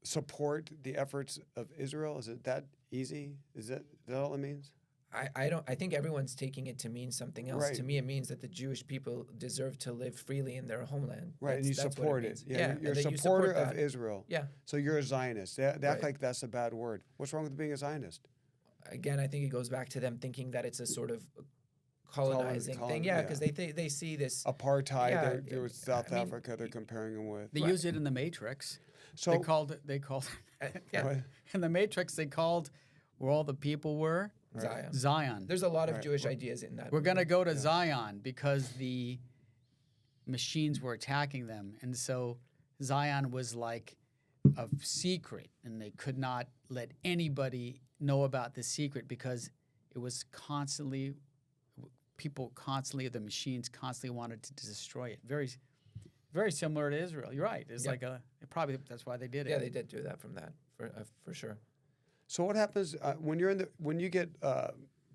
support the efforts of Israel? Is it that easy? Is that all it means? I think everyone's taking it to mean something else. Right. To me, it means that the Jewish people deserve to live freely in their homeland. Right, and you support it. Yeah, you're a and supporter that. of Israel. Yeah. So you're a Zionist. They act Right. like that's a bad word. What's wrong with being a Zionist? Again, I think it goes back to them thinking that it's a sort of colonizing thing. Yeah, because they see this Apartheid. Yeah, There was South I mean, Africa. They're comparing them with. They use it in the Matrix. So They called yeah, What? in the Matrix. They called where all the people were Zion. Zion. There's a lot of Right. Jewish ideas in that. We're gonna go to Zion because the machines were attacking them, and so Zion was like a secret, and they could not let anybody know about the secret because it was the machines constantly wanted to destroy it. Very, very similar to Israel. You're right. It's Yeah. probably that's why they did it. Yeah, they did do that from that for sure. So what happens when you get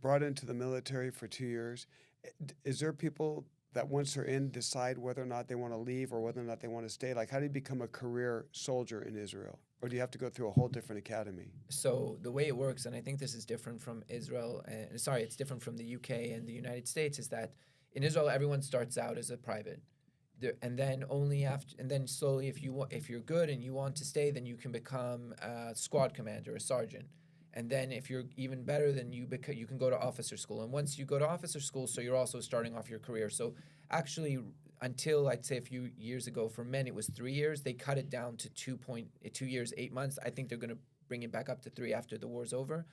brought into the military for 2 years? Is there people that once they're in decide whether or not they want to leave or whether or not they want to stay? Like, how do you become a career soldier in Israel, or do you have to go through a whole different academy? So the way it works, and I think this is different from Israel, it's different from the UK and the United States, is that in Israel everyone starts out as a private, and then slowly, if you're good and you want to stay, then you can become a squad commander, a sergeant, and then if you're even better, then you can go to officer school, and once you go to officer school, so you're also starting off your career. So actually, until I'd say a few years ago, for men it was 3 years. They cut it down to 2 years, 8 months. I think they're going to bring it back up to 3 after the war's over.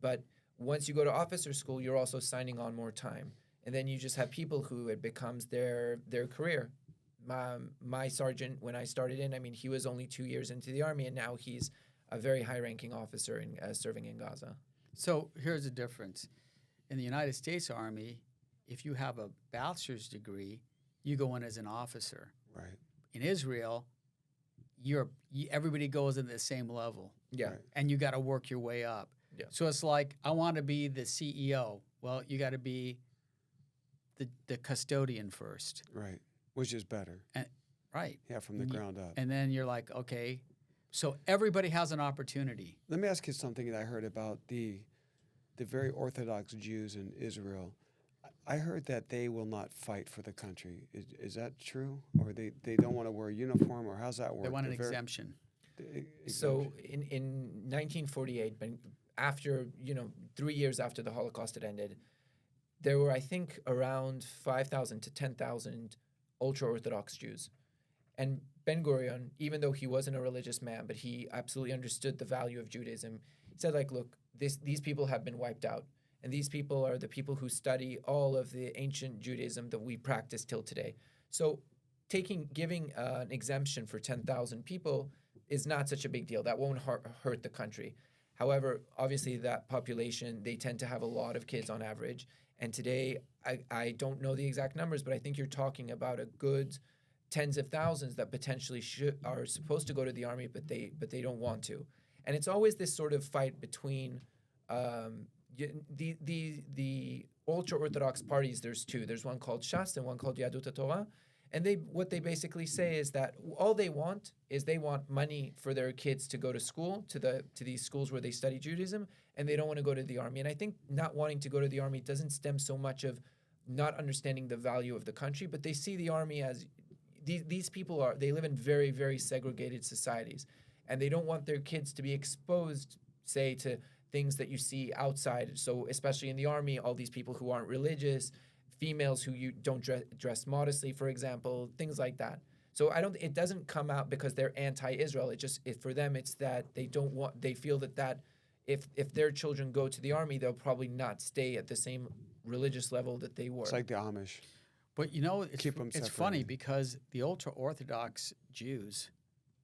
But once you go to officer school, you're also signing on more time, and then you just have people who it becomes their career. My sergeant, when I started in, I mean, he was only 2 years into the army, and now he's a very high-ranking officer serving in Gaza. So here's the difference. In the United States Army, if you have a bachelor's degree, you go in as an officer. Right. In Israel, everybody goes at the same level, Yeah. Right. and you got to work your way up. Yeah. So it's like, I want to be the CEO. Well, you got to be the custodian first. Right. Which is better. Right. Yeah, from the ground up. And then you're like, okay, So everybody has an opportunity. Let me ask you something that I heard about the very Orthodox Jews in Israel. I heard that they will not fight for the country. Is that true? Or they don't want to wear a uniform, or how's that work? They want an They're very- exemption. So in 1948, after 3 years after the Holocaust had ended, there were, I think, around 5,000 to 10,000 ultra-Orthodox Jews. And Ben-Gurion, even though he wasn't a religious man, but he absolutely understood the value of Judaism, he said, like, look, these people have been wiped out. And these people are the people who study all of the ancient Judaism that we practice till today. So giving an exemption for 10,000 people is not such a big deal. That won't hurt the country. However, obviously that population, they tend to have a lot of kids on average. And today, I don't know the exact numbers, but I think you're talking about a good tens of thousands that potentially are supposed to go to the army, but they don't want to. And it's always this sort of fight between the ultra-Orthodox parties. There's two. There's one called Shas and one called Yadut Torah. And what they basically say is that all they want is they want money for their kids to go to school, to these schools where they study Judaism, and they don't want to go to the army. And I think not wanting to go to the army doesn't stem so much of not understanding the value of the country, but they see the army as these people they live in very, very segregated societies, and they don't want their kids to be exposed, say, to things that you see outside. So especially in the army, all these people who aren't religious, females who you don't dress modestly, for example, things like that. So it doesn't come out because they're anti-Israel. For them, it's that they feel that if their children go to the army, they'll probably not stay at the same religious level that they were. It's like the Amish. But Keep 'em it's funny separated. because the ultra-Orthodox Jews,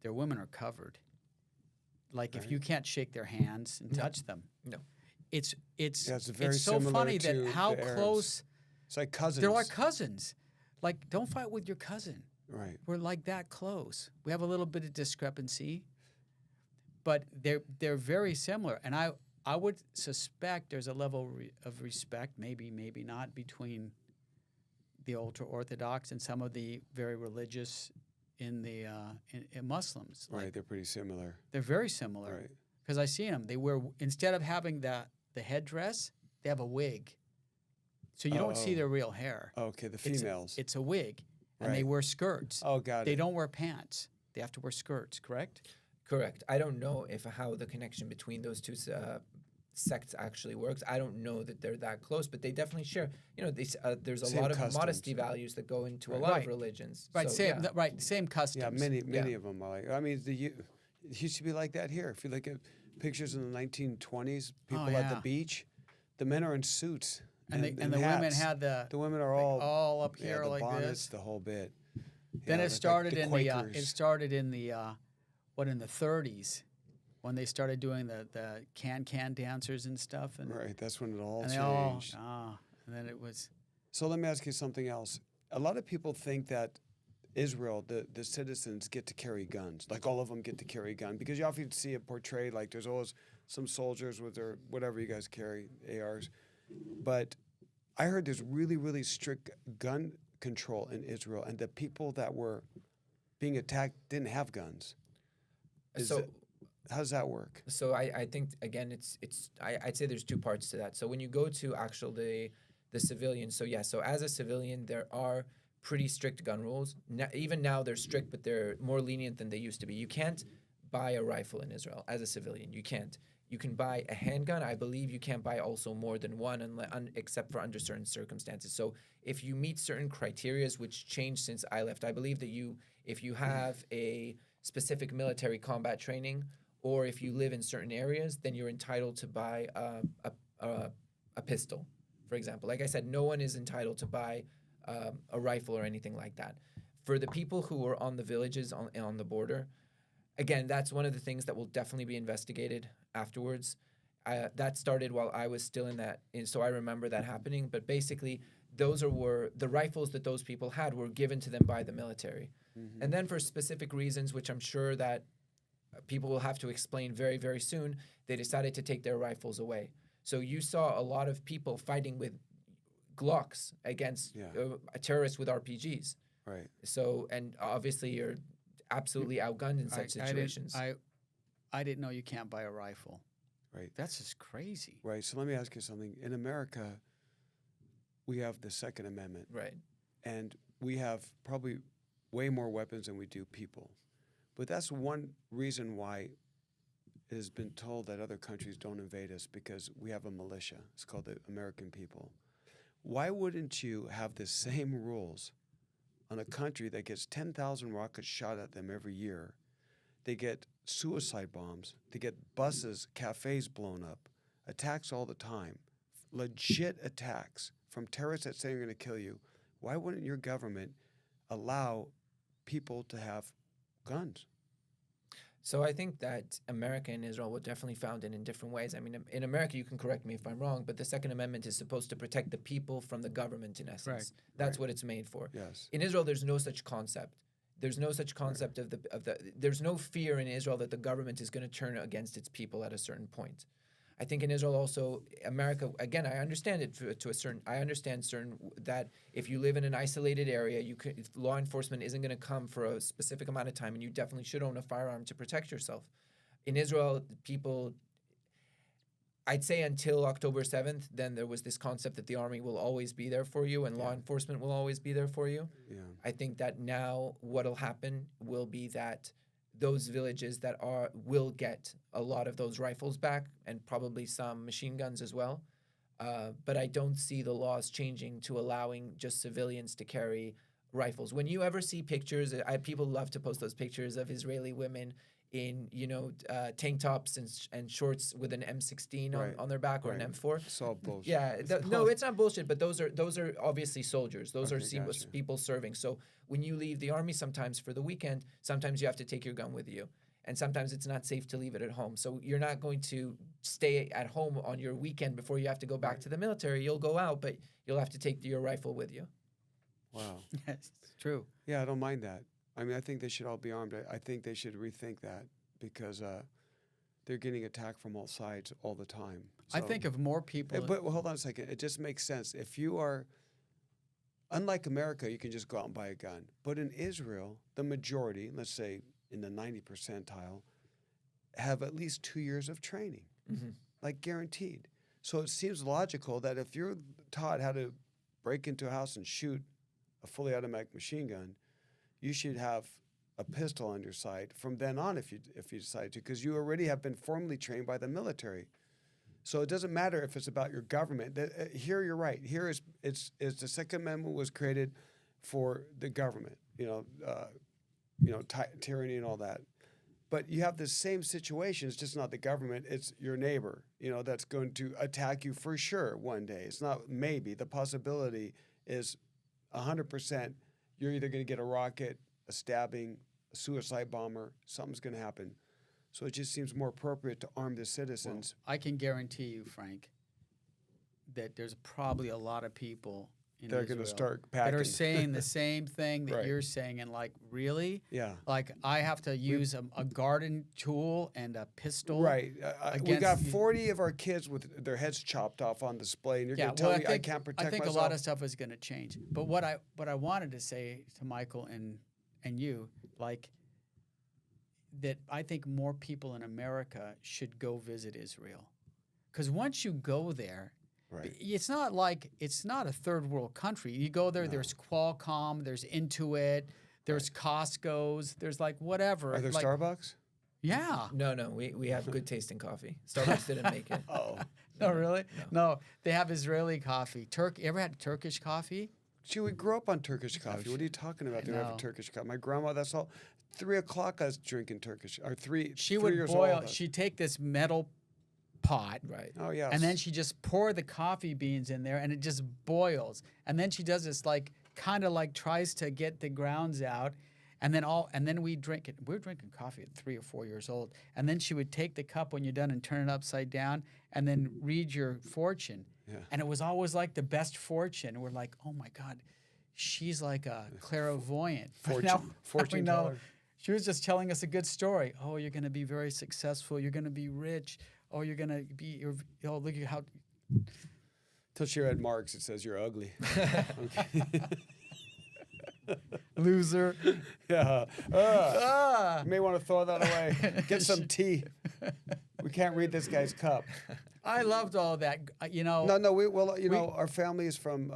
their women are covered. Like if Right. you can't shake their hands and touch them. No. It's Yeah, it's very so similar funny to that how the Arabs. close It's like cousins. they're like cousins. Like don't fight with your cousin. Right. We're like that close. We have a little bit of discrepancy, but they're very similar. And I would suspect there's a level of respect, maybe not, between the ultra-Orthodox and some of the very religious in the in Muslims. Right. Like, They're pretty similar. they're very similar. Right. Because I see them. They wear, instead of having the headdress, they have a wig. So you don't see Oh. their real hair. Okay. The It's a- females. It's a wig. And they Right. wear skirts. Oh, got They it. don't wear pants. They have to wear skirts, correct? Correct. I don't know how the connection between those two sects actually works. I don't know that they're that close, but they definitely share. There's a Same lot of customs. modesty values that go into a Right. lot Right. of religions. Right, So, same, yeah. right, same customs. Yeah, many Yeah. of them are like. I mean, it used to be like that here. If you look at pictures in the 1920s, people at the yeah. beach, the men are in suits And the women hats. had the The women are like, all up here the like bonnets, this. the whole bit. Then Yeah, it like started the in Quakers. in the 30s when they started doing the can dancers and stuff, and Right, that's when it all and they changed. and then it was So let me ask you something else. A lot of people think that Israel, the citizens, get to carry guns. Like all of them get to carry a gun because you often see it portrayed like there's always some soldiers with their whatever you guys carry, ARs. But I heard there's really, really strict gun control in Israel, and the people that were being attacked didn't have guns. How does that work? So I think again I'd say there's two parts to that. So when you go to the civilians, so as a civilian there are pretty strict gun rules. Even now they're strict, but they're more lenient than they used to be. You can't buy a rifle in Israel as a civilian. You can't. You can buy a handgun. I believe you can't buy also more than one except for under certain circumstances. So if you meet certain criterias, which changed since I left, I believe that if you have a specific military combat training, or if you live in certain areas, then you're entitled to buy a pistol, for example. Like I said, no one is entitled to buy a rifle or anything like that. For the people who are on the villages on the border, again, that's one of the things that will definitely be investigated afterwards. That started while I was still so I remember that happening. But basically, were the rifles that those people had were given to them by the military. Mm-hmm. And then for specific reasons, which I'm sure that people will have to explain very, very soon, they decided to take their rifles away. So you saw a lot of people fighting with Glocks against terrorists with RPGs. Right. So, and obviously you're absolutely outgunned in such situations. I didn't know you can't buy a rifle. Right. That's just crazy. Right. So let me ask you something. In America, we have the Second Amendment, Right. and we have probably way more weapons than we do people. But that's one reason why it has been told that other countries don't invade us, because we have a militia. It's called the American people. Why wouldn't you have the same rules on a country that gets 10,000 rockets shot at them every year? They get suicide bombs. They get buses, cafes blown up, attacks all the time, legit attacks from terrorists that say they're going to kill you. Why wouldn't your government allow people to have guns? So I think that America and Israel were definitely founded in different ways. I mean, in America, you can correct me if I'm wrong, but the Second Amendment is supposed to protect the people from the government, in essence. Right. That's Right. what it's made for. Yes. In Israel, there's no such concept. There's no such concept of the. There's no fear in Israel that the government is going to turn against its people at a certain point. I think in Israel also, America, again, I understand it to a certain, I understand that if you live in an isolated area, law enforcement isn't going to come for a specific amount of time, and you definitely should own a firearm to protect yourself. In Israel, people, I'd say until October 7th, then there was this concept that the army will always be there for you and law enforcement will always be there for you. Yeah. I think that now what'll happen will be that those villages that will get a lot of those rifles back and probably some machine guns as well. But I don't see the laws changing to allowing just civilians to carry rifles. When you ever see pictures, people love to post those pictures of Israeli women in tank tops and shorts with an M16 Right. on their back or Right. an M4. It's all bullshit. Yeah, no, it's not bullshit, but those are obviously soldiers. Those Okay, are gotcha. people serving. So when you leave the army sometimes for the weekend, sometimes you have to take your gun with you. And sometimes it's not safe to leave it at home. So you're not going to stay at home on your weekend before you have to go back to the military. You'll go out, but you'll have to take your rifle with you. Wow. Yes, it's true. Yeah, I don't mind that. I mean, I think they should all be armed. I think they should rethink that, because they're getting attacked from all sides all the time. I So- think of more people. But hold on a second. It just makes sense. If you are, unlike America, you can just go out and buy a gun. But in Israel, the majority, let's say in the 90 percentile, have at least 2 years of training, like guaranteed. So it seems logical that if you're taught how to break into a house and shoot a fully automatic machine gun, you should have a pistol on your side from then on if you decide to, because you already have been formally trained by the military. So it doesn't matter if it's about your government. Here you're right. Here is the Second Amendment was created for the government, tyranny and all that. But you have the same situation. It's just not the government. It's your neighbor, that's going to attack you for sure one day. It's not maybe. The possibility is 100%. You're either going to get a rocket, a stabbing, a suicide bomber. Something's going to happen. So it just seems more appropriate to arm the citizens. I can guarantee you, Frank, that there's probably a lot of people in They're going to Israel start that packing. are saying the same thing that Right. you're saying, and like, really? Yeah. Like, I have to use a garden tool and a pistol. Right. We got against- 40 of our kids with their heads chopped off on display, and you're Yeah, going to tell well, me I can't protect I think myself? a lot of stuff is going to change. But what I wanted to say to Michael and you, like, that I think more people in America should go visit Israel, because once you go there, Right. it's not a third world country. You go there, there's Qualcomm, there's Intuit, there's Costco's, there's like whatever. Are there like, Starbucks? Yeah. No, we have good taste in coffee. Starbucks didn't make it. Oh. No, really? No, they have Israeli coffee. Ever had Turkish coffee? Gee, we grew up on Turkish coffee. What are you talking about? They have a know. Turkish coffee. My grandma, that's all. 3 o'clock I was drinking Turkish. Or three She 3 would years boil. old. She'd take this metal pot, Right. Oh, yeah. and then she just pour the coffee beans in there, and it just boils. And then she does this kind of tries to get the grounds out, and then we drink it. We're drinking coffee at 3 or 4 years old, and then she would take the cup when you're done and turn it upside down, and then read your fortune. Yeah. And it was always like the best fortune. We're like, oh my God, she's like a clairvoyant. But now Fortune we know teller. she was just telling us a good story. Oh, you're going to be very successful. You're going to be rich. Oh, you're going to be, look at how. Till she read Marx, it says you're ugly. Loser. Yeah. You may want to throw that away. Get some tea. We can't read this guy's cup. I loved all that. No, our family is from,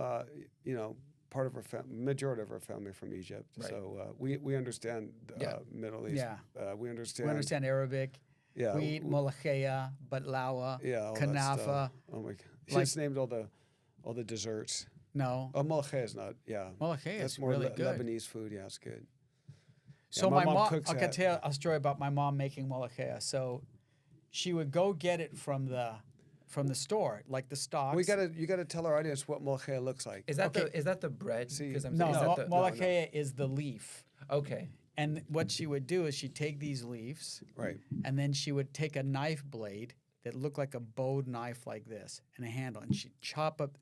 part of our majority of our family from Egypt. Right. So we understand Middle East. Yeah. We We understand. understand Arabic. Yeah. We eat molachea, batlawa, Yeah. All that kanafa. stuff. Oh my God. He Like- just named all the desserts. No, Oh, molachea is not. Yeah. molachea That's is more really good. Lebanese food. Yeah, it's good. So my my mom mom, cooks I can that. tell a story about my mom making molachea. So she would go get it from the store, like the stocks. You gotta tell our audience what molachea looks like. Is that the bread? See, 'Cause I'm No, saying, is that the, molachea is the leaf. okay. And what she would do is she'd take these leaves, Right. and then she would take a knife blade that looked like a bowed knife like this and a handle, and she'd chop up,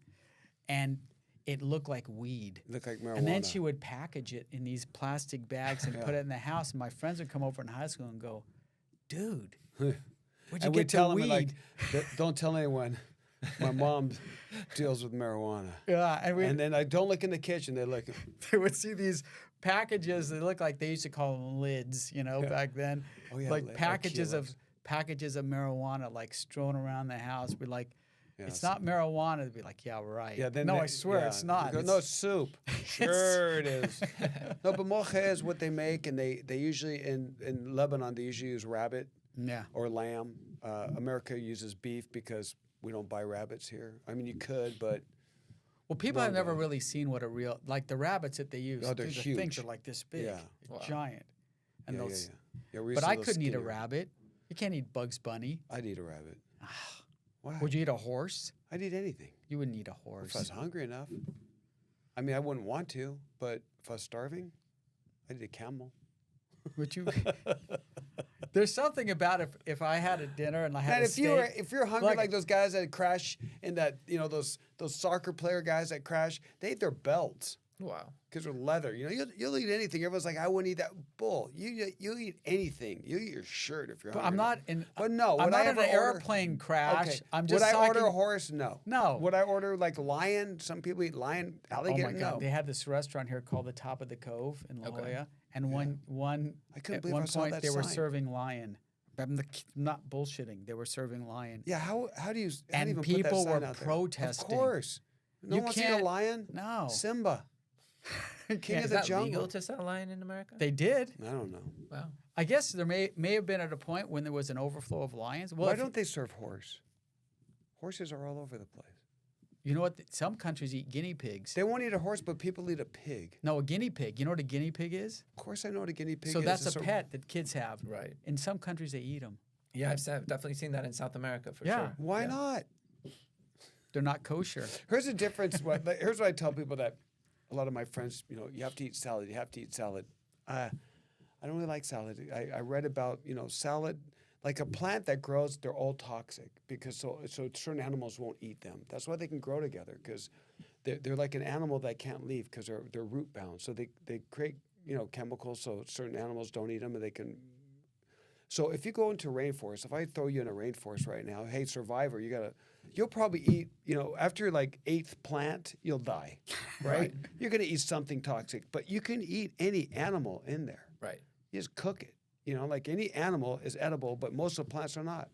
and it looked like weed. Look like marijuana. And then she would package it in these plastic bags and Yeah. put it in the house. And my friends would come over in high school and go, "Dude, where'd you and we get tell the them weed?" don't tell anyone. My mom deals with marijuana. Yeah, And then I don't look in the kitchen. They look. they would see these packages. They look like they used to call them lids, back then. Oh, yeah, like or packages kilos. of marijuana, like strewn around the house. We're like, Yeah, it's so- not marijuana. They'd be like, yeah, right. Yeah. Then no, they- I swear yeah. it's not. They go, no, it's soup. Sure it is. No, but molachea is what they make, and they usually in Lebanon they usually use rabbit Yeah. or lamb. America uses beef because we don't buy rabbits here. I mean, you could, but Well, people No, have never no. really seen what a real, like the rabbits that they use. Oh, they're the things huge. are like this big, Yeah. They're Wow. giant. And yeah, those, yeah. We're used but to I those couldn't eat a skinny- rabbit. You can't eat Bugs Bunny. I'd eat a rabbit. Why? Would you eat a horse? I'd eat anything. You wouldn't eat a If I horse. was hungry enough. I mean, I wouldn't want to, but if I was starving, I'd eat a camel. Would you? There's something about if I had a dinner and I had Man, a if steak. if you're hungry Look- like those guys that crash in that, those soccer player guys that crash, they eat their belts Wow. because they're leather. You'll eat anything. Everyone's like, I wouldn't eat that. Bull. You eat anything. You eat your shirt if you're But hungry. I'm not in. But no, I'm would I not in ever an order- airplane crash. Okay. I'm just would I talking. order a horse? No. No. Would I order like lion? Some people eat lion, Oh alligator. my God! No. They had this restaurant here called the Top of the Cove in La Okay. Jolla, and one I couldn't at believe one I saw point that they were sign. serving lion. I'm not bullshitting. They were serving lion. Yeah, how do you And even people put that sign were out there? protesting. Of course. No You one wants to eat a can't- lion? No. Simba. King Can't- of Is the that jungle. legal to sell lion in America? They did. I don't know. Wow. I guess there may have been at a point when there was an overflow of lions. Well, Why if- don't they serve horse? Horses are all over the place. you know what? Some countries eat guinea pigs. They won't eat a horse, but people eat a pig. No, a guinea pig. You know what a guinea pig is? Of course I know what a guinea pig So is. that's It's a pet that kids have. Right. In some countries, they eat them. Yeah, I've definitely seen that in South America for Yeah. sure. Why Yeah. not? They're not kosher. Here's the difference. Here's what I tell people that a lot of my friends, you have to eat salad. You have to eat salad. I don't really like salad. I read about, salad, like a plant that grows, they're all toxic because so certain animals won't eat them. That's why they can grow together because they're like an animal that can't leave because they're root bound. So they create, chemicals so certain animals don't eat them and they can. So if you go into rainforest, if I throw you in a rainforest right now, hey, survivor, you'll probably eat, after like 8th plant, you'll die, right? You're going to eat something toxic, but you can eat any animal in there. Right. You just cook it. Like any animal is edible, but most of the plants are not.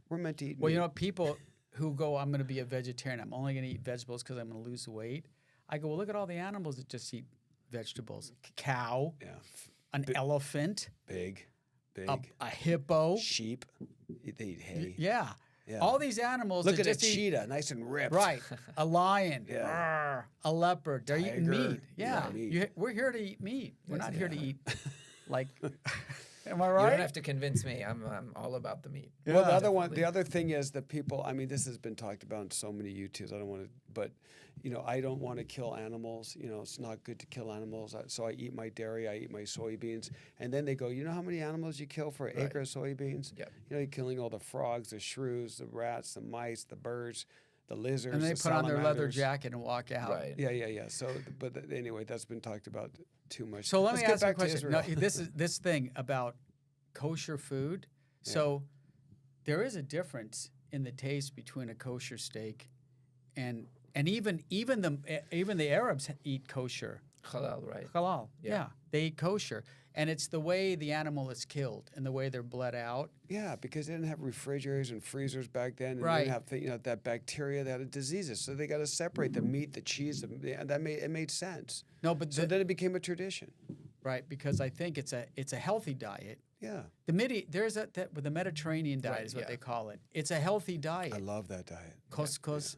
We're meant to eat Well, meat. people who go, I'm going to be a vegetarian. I'm only going to eat vegetables because I'm going to lose weight. I go, well, look at all the animals that just eat vegetables. Cow, Yeah. an elephant, Big. a hippo. Sheep. They eat hay. Yeah. Yeah. All these animals Look that at a just eat, cheetah, nice and ripped. right. A lion, Yeah. Rawr. A leopard. They're eating Tiger. meat. Yeah. Yeah, meat. We're here to eat meat. We're Yes, not here to yeah. eat like. Am I You right? don't have to convince me. I'm all about the meat. Well, the Yeah. the other thing is that people, I mean, this has been talked about in so many YouTubes. I don't want to, but, I don't want to kill animals. It's not good to kill animals. So I eat my dairy, I eat my soybeans. And then they go, you know how many animals you kill for an acre of soybeans? Yep. You're killing all the frogs, the shrews, the rats, the mice, the birds, the lizards, And they the put on their leather salamanders. jacket and walk out. Right. Yeah. So, anyway, that's been talked about too much. So let Let's me get ask you a back to question. No, Israel. this is this thing about kosher food. So there is a difference in the taste between a kosher steak and even the Arabs eat kosher. Halal, right? Halal. Yeah. Yeah. They eat kosher. And it's the way the animal is killed and the way they're bled out. Yeah, because they didn't have refrigerators and freezers back then, and Right. they didn't have that bacteria that had diseases. So they got to separate the meat, the cheese, and it made sense. No, but So then it became a tradition. right, because I think it's a healthy diet. Yeah, There's that with the Mediterranean diet Right, is what yeah. they call it. It's a healthy diet. I love that diet. Couscous.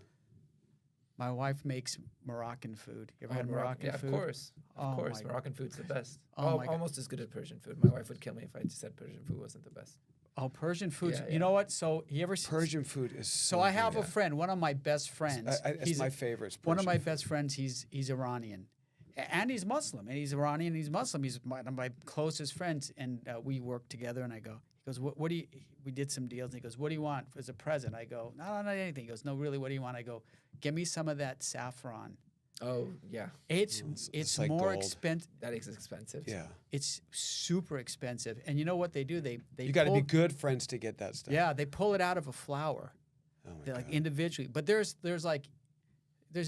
My wife makes Moroccan food. You ever had Moroccan yeah, food? of course. Oh Of course. my- Moroccan food's the best. Oh my God. Almost as good as Persian food. My wife would kill me if I just said Persian food wasn't the best. Oh, Persian foods. Yeah, You yeah. know what? So you ever Persian food is So I have good. a friend, one of my best friends. It's my favorite. is One of my Persian best friends. He's Iranian, and he's Muslim, and he's Iranian, and he's Muslim. He's one of my closest friends, and we work together. And he goes, what do you? We did some deals, and he goes, what do you want as a present? I go, no, not anything. He goes, no, really, what do you want? I go, give me some of that saffron. Oh, yeah. It's it's like more gold. expensive. That is expensive. Yeah, It's super expensive, and you know what they do? They you got to be pull- good friends to get that stuff. Yeah, they pull it out of a flower. Oh my They're like God. individually, but there's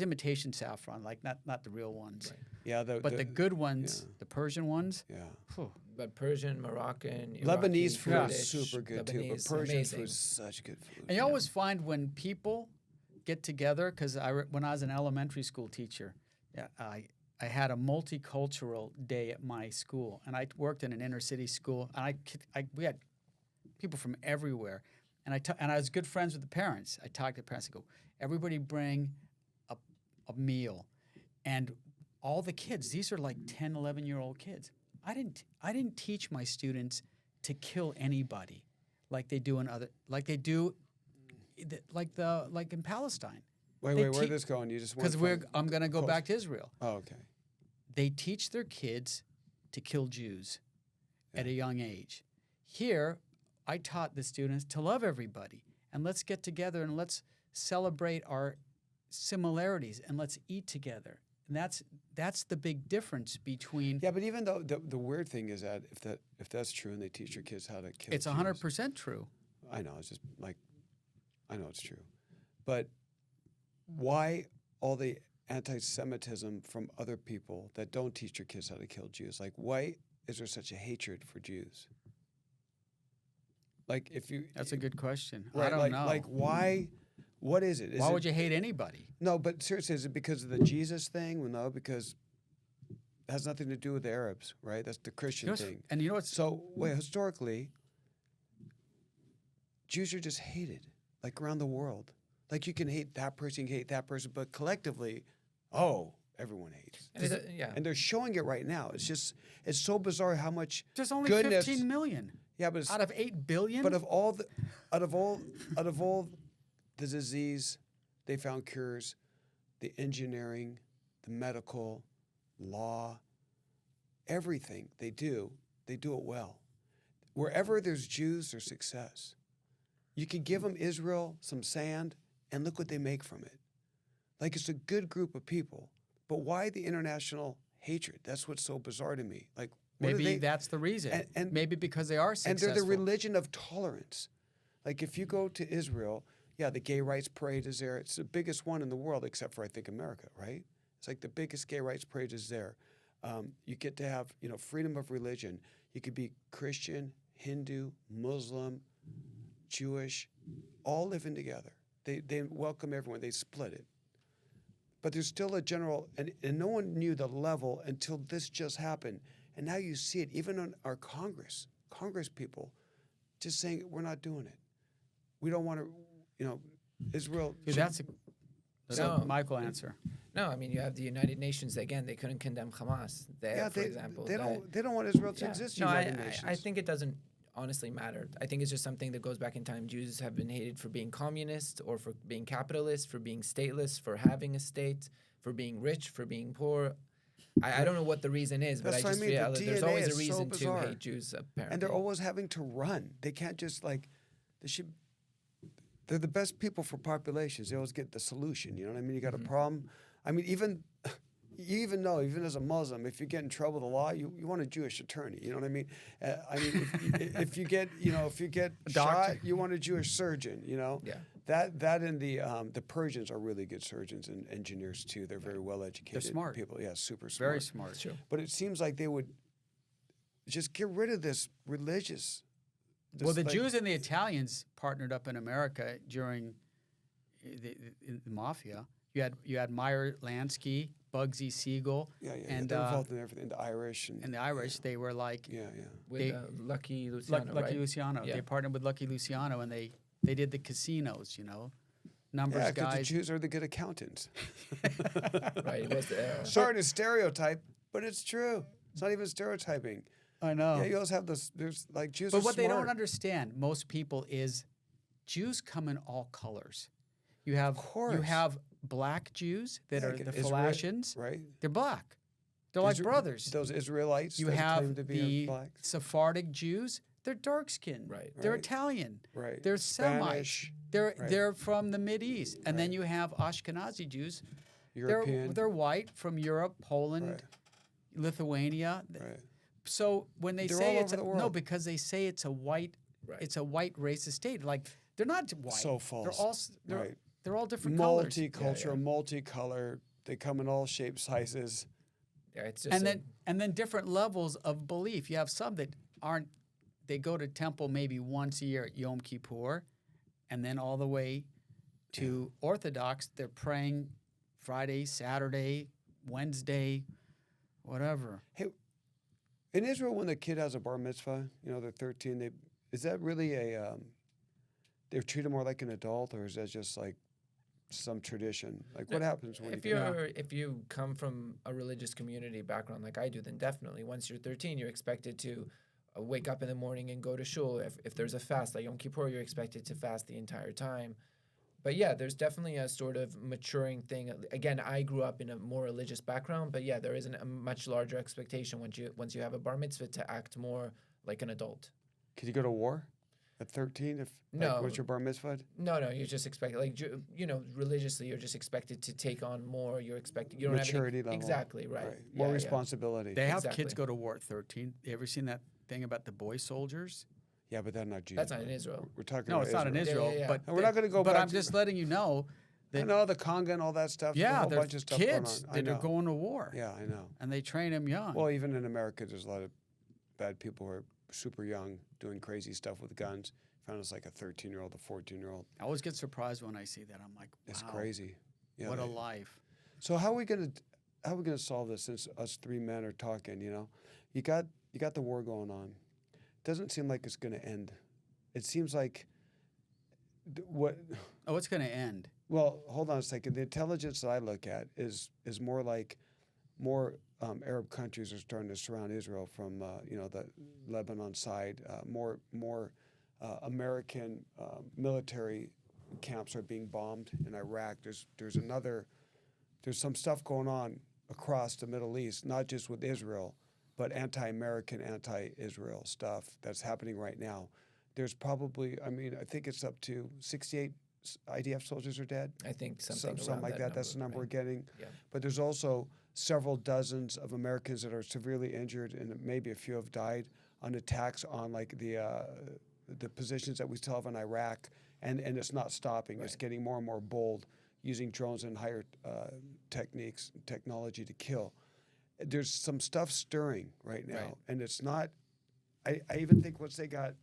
imitation saffron, like not the real ones. Right. Yeah, But the good ones, the Persian ones, yeah. phew, But Persian, Moroccan, Iraqi, Lebanese food Yeah. is super good too, but Lebanese, Persian amazing. food is such good food. and you always find when people get together, because when I was an elementary school teacher, I had a multicultural day at my school, and I worked in an inner city school, and we had people from everywhere, and I was good friends with the parents. I talked to the parents. I go, everybody bring a meal, and all the kids. These are like 10, 11-year-old kids. I didn't teach my students to kill anybody, like they do like in Palestine. Wait, they where's te- this going? You just Because I'm going to go back to Israel. Oh, okay. They teach their kids to kill Jews at a young age. Here, I taught the students to love everybody, and let's get together and let's celebrate our similarities and let's eat together. And that's the big difference between. Yeah, but even though the weird thing is that if that's true and they teach your kids how to kill, It's Jews, 100% true. I know. It's just like, I know it's true, but why all the anti-Semitism from other people that don't teach your kids how to kill Jews? Like, why is there such a hatred for Jews? Like, if you That's a good question. right, I don't like, know. Like, why? What is it? Is Why it, would you hate anybody? No, but seriously, is it because of the Jesus thing? Well, no, because it has nothing to do with the Arabs, right? That's the Christian You know what's- thing. and you know what's So, wait, historically, Jews are just hated, like around the world. Like you can hate that person, you can hate that person, but collectively, everyone hates. And yeah. And they're showing it right now. It's so bizarre how much there's only goodness. 15 million Yeah, but it's, out of 8 billion. but out of all the disease, they found cures, the engineering, the medical, law, everything they do it well. Wherever there's Jews, there's success. You can give them Israel some sand, and look what they make from it. Like it's a good group of people, but why the international hatred? That's what's so bizarre to me. Like what are Maybe they, that's the reason. and- maybe because they are and successful. they're the religion of tolerance. Like if you go to Israel, yeah, the gay rights parade is there. It's the biggest one in the world, except for I think America, right? It's like the biggest gay rights parade is there. You get to have freedom of religion. You could be Christian, Hindu, Muslim, Jewish, all living together. They welcome everyone. They split it. But there's still a general, and no one knew the level until this just happened. And now you see it even on our Congress people just saying, we're not doing it. We don't want to, Israel. Dude, that's No. Michael answer. No, I mean you have the United Nations again. They couldn't condemn Hamas. For example, they don't want Israel to Yeah. exist. No, United Nations. I think it doesn't honestly matter. I think it's just something that goes back in time. Jews have been hated for being communist or for being capitalist, for being stateless, for having a state, for being rich, for being poor. I don't know what the reason is, but That's I what I just mean. feel The there's DNA always a is so reason to bizarre. hate Jews, apparently. And they're always having to run. They can't just they're the best people for populations. They always get the solution. You know what I mean? You got a problem. I mean, even as a Muslim, if you get in trouble with the law, you want a Jewish attorney. You know what I mean? If you get shot, you want a Jewish surgeon. Yeah. That and the Persians are really good surgeons and engineers too. They're very well educated. smart. people. Yeah, super smart. Very smart. True. But it seems like they would just get rid of this religious. Well, this, the Jews and the Italians partnered up in America during the mafia. You had Meyer Lansky, Bugsy Siegel, and they're involved in everything. The Irish and the Irish. They were like With Lucky Luciano, Lucky right? Luciano. Yeah. They partnered with Lucky Luciano, and they did the casinos. Numbers yeah, because the guys. Jews are the good accountants. Right. It was Sorry to stereotype, but it's true. It's not even stereotyping. I know. Yeah, you always have this. There's like Jews. But are what they don't smart. understand, most people, is Jews come in all colors. You have course. black Jews that Yeah, are the Israel- Falashins. right? They're black. They're like brothers. Those Israelites. You that claim have to be the blacks. Sephardic Jews. They're dark skinned. Right. They're Right. Italian. Right. They're Semites. Spanish, They're Right. they're from the Mideast. And then Right. you have Ashkenazi Jews. European. They're white from Europe, Poland, Right. Lithuania. Right. So when they They're say all it's over the no, world. because they say it's a white, Right. it's a white racist state. Like they're not white. So false. They're all Right. they're all different colors. Multicultural, multicolor. They come in all shapes, sizes. Yeah, it's just And then different levels of belief. You have some that aren't. They go to temple maybe once a year at Yom Kippur, and then all the way to Orthodox. They're praying Friday, Saturday, Wednesday, whatever. Hey, in Israel, when the kid has a bar mitzvah, they're 13. Is that really they treat him more like an adult, or is that just like some tradition? Like, what happens when if you come from a religious community background like I do, then definitely once you're 13, you're expected to wake up in the morning and go to shul. If there's a fast like Yom Kippur, you're expected to fast the entire time. But yeah, there's definitely a sort of maturing thing. Again, I grew up in a more religious background, but yeah, there is a much larger expectation once you have a bar mitzvah to act more like an adult. Could you go to war at 13? No. What's your bar mitzvah? No, you're just expected, religiously, you're just expected to take on more. You're expected, you don't Maturity have level. Exactly, right. More Yeah, yeah. responsibility. They have Exactly. kids go to war at 13. You ever seen that thing about the boy soldiers? Yeah, but they're not Jews. That's not in Israel. We're talking No, about it's not in Israel. Yeah. But And we're not going to go But back I'm to- just letting you know I that know the conga and all that stuff. There's a yeah, whole there's bunch of stuff kids going on. that I are know. going to war, Yeah, I know. and they train them young. Well, even in America, there's a lot of bad people who are super young doing crazy stuff with guns. Found it's like a 13-year-old, a 14-year-old. I always get surprised when I see that. I'm like, wow, It's crazy. Yeah, what a life. So how are we gonna solve this? Since us three men are talking, you got the war going on. Doesn't seem like it's gonna end. It seems like what. Oh, it's going to end. Well, hold on a second. The intelligence that I look at is more like more Arab countries are starting to surround Israel from the Lebanon side. More American military camps are being bombed in Iraq. There's some stuff going on across the Middle East, not just with Israel, but anti-American, anti-Israel stuff that's happening right now. There's probably, I think it's up to 68 IDF soldiers are dead. I think something Like that. That's the number we're getting. Yeah. But there's also several dozens of Americans that are severely injured, and maybe a few have died on attacks on like the positions that we still have in Iraq, and it's not stopping. It's getting more and more bold, using drones and higher technology to kill. There's some stuff stirring right now, and it's not. I even think once they got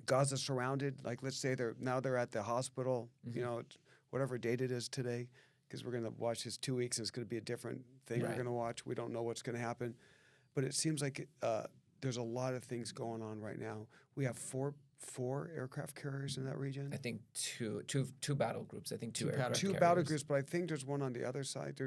Gaza surrounded, like let's say they're at the hospital, it's whatever date it is today, because we're going to watch this 2 weeks and it's going to be a different thing we're going to watch. We don't know what's going to happen, but it seems like there's a lot of things going on right now. We have four aircraft carriers in that region. I think two battle groups. I think two battle carriers. groups, but I think there's one on the other side.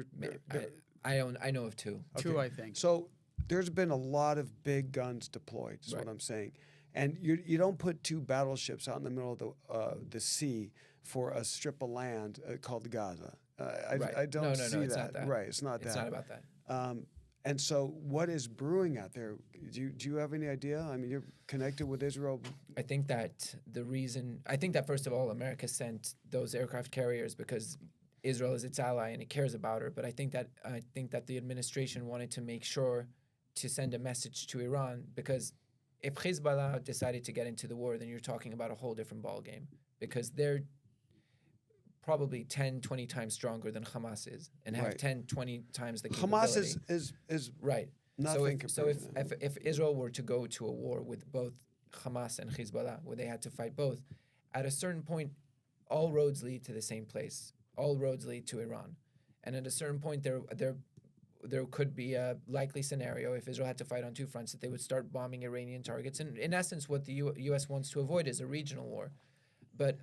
I know of two. Two, I think. So there's been a lot of big guns deployed, is what I'm saying. And you don't put two battleships out in the middle of the sea for a strip of land called Gaza. I don't see it's that. not that. Right, it's not that. It's not about that. And so what is brewing out there? Do you have any idea? I mean, you're connected with Israel. I think that first of all, America sent those aircraft carriers because Israel is its ally and it cares about her. But I think that the administration wanted to make sure to send a message to Iran, because if Hezbollah decided to get into the war, then you're talking about a whole different ballgame, because they're probably 10, 20 times stronger than Hamas is, and have 10, 20 times the capability. Hamas is right. Nothing compared to that. If Israel were to go to a war with both Hamas and Hezbollah, where they had to fight both, at a certain point, all roads lead to the same place. All roads lead to Iran, and at a certain point, there could be a likely scenario if Israel had to fight on two fronts that they would start bombing Iranian targets. And in essence, what the U.S. wants to avoid is a regional war. But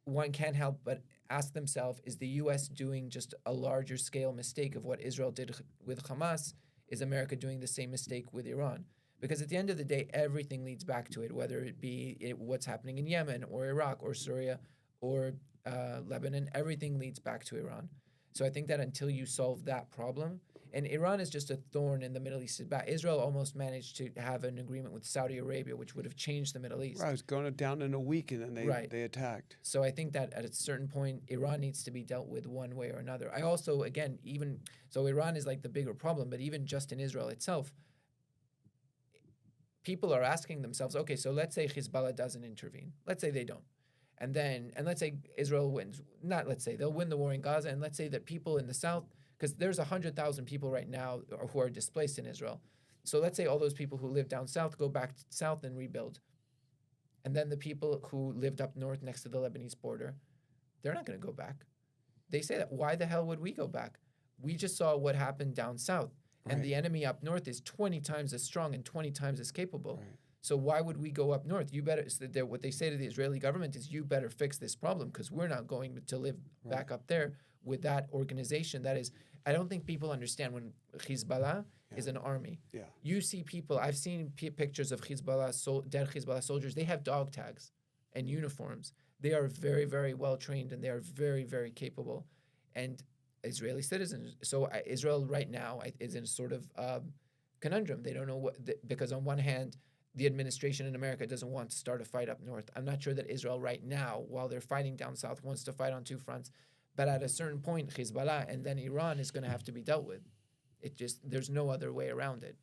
one can't help but ask themselves, is the U.S. doing just a larger scale mistake of what Israel did with Hamas? Is America doing the same mistake with Iran? Because at the end of the day, everything leads back to it, whether it be what's happening in Yemen or Iraq or Syria or Lebanon, everything leads back to Iran. So I think that until you solve that problem, and Iran is just a thorn in the Middle East. Israel almost managed to have an agreement with Saudi Arabia, which would have changed the Middle East. Right, it was going down in a week, and then they attacked. So I think that at a certain point, Iran needs to be dealt with one way or another. I also, again, so Iran is like the bigger problem, but even just in Israel itself, people are asking themselves, okay, so let's say Hezbollah doesn't intervene. Let's say they don't. And let's say Israel wins. Not let's say, they'll win the war in Gaza, and let's say that people in the south, because there's 100,000 people right now who are displaced in Israel. So let's say all those people who live down south go back south and rebuild. And then the people who lived up north next to the Lebanese border, they're not going to go back. They say that, why the hell would we go back? We just saw what happened down south. Right. And the enemy up north is 20 times as strong and 20 times as capable. Right. So why would we go up north? You better. What they say to the Israeli government is, you better fix this problem, because we're not going to live back up there with that organization. That is, I don't think people understand when Hezbollah is an army. Yeah. You see people. I've seen pictures of Hezbollah, dead Hezbollah soldiers. They have dog tags and uniforms. They are very, very well trained, and they are very, very capable, and Israeli citizens. So Israel right now is in a sort of conundrum. They don't know because on one hand, the administration in America doesn't want to start a fight up north. I'm not sure that Israel right now, while they're fighting down south, wants to fight on two fronts. But at a certain point, Hezbollah and then Iran is going to have to be dealt with. There's no other way around it.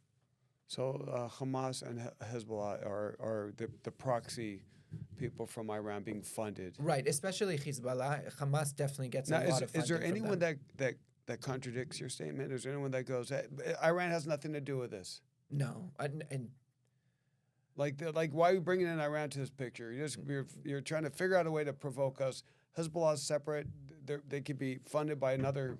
So Hamas and Hezbollah are the proxy people from Iran being funded. Right, especially Hezbollah. Hamas definitely gets a lot of funding. Is there anyone that contradicts your statement? Is there anyone that goes, hey, Iran has nothing to do with this? No, and like why are you bringing in Iran to this picture? You're trying to figure out a way to provoke us. Hezbollah is separate. They could be funded by another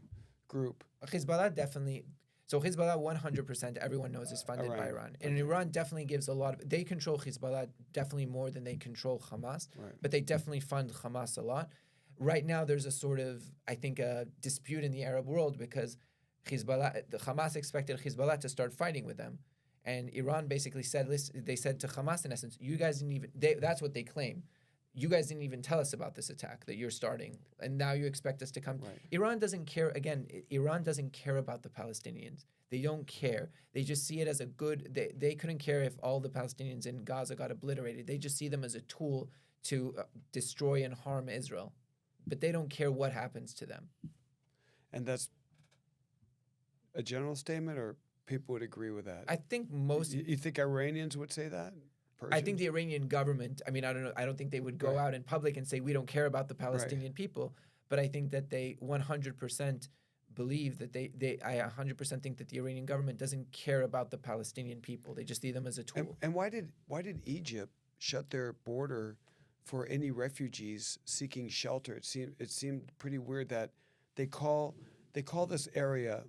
group. Hezbollah definitely. So Hezbollah 100%, everyone knows, is funded by Iran. And Iran definitely gives a lot of. They control Hezbollah definitely more than they control Hamas. Right. But they definitely fund Hamas a lot. Right now, there's a sort of, I think, a dispute in the Arab world because Hamas expected Hezbollah to start fighting with them. And Iran basically said, they said to Hamas, in essence, you guys didn't even, that's what they claim. You guys didn't even tell us about this attack that you're starting, and now you expect us to come. Right. Iran doesn't care. Again, Iran doesn't care about the Palestinians. They don't care. They just see it as a good. They couldn't care if all the Palestinians in Gaza got obliterated. They just see them as a tool to destroy and harm Israel, but they don't care what happens to them. And that's a general statement, or people would agree with that? I think most. You think Iranians would say that? Persians? I think the Iranian government, I mean, I don't know. I don't think they would go out in public and say, we don't care about the Palestinian people. But I think that they 100% believe that I 100% think that the Iranian government doesn't care about the Palestinian people. They just see them as a tool. And why did Egypt shut their border for any refugees seeking shelter? It seemed pretty weird that they call this area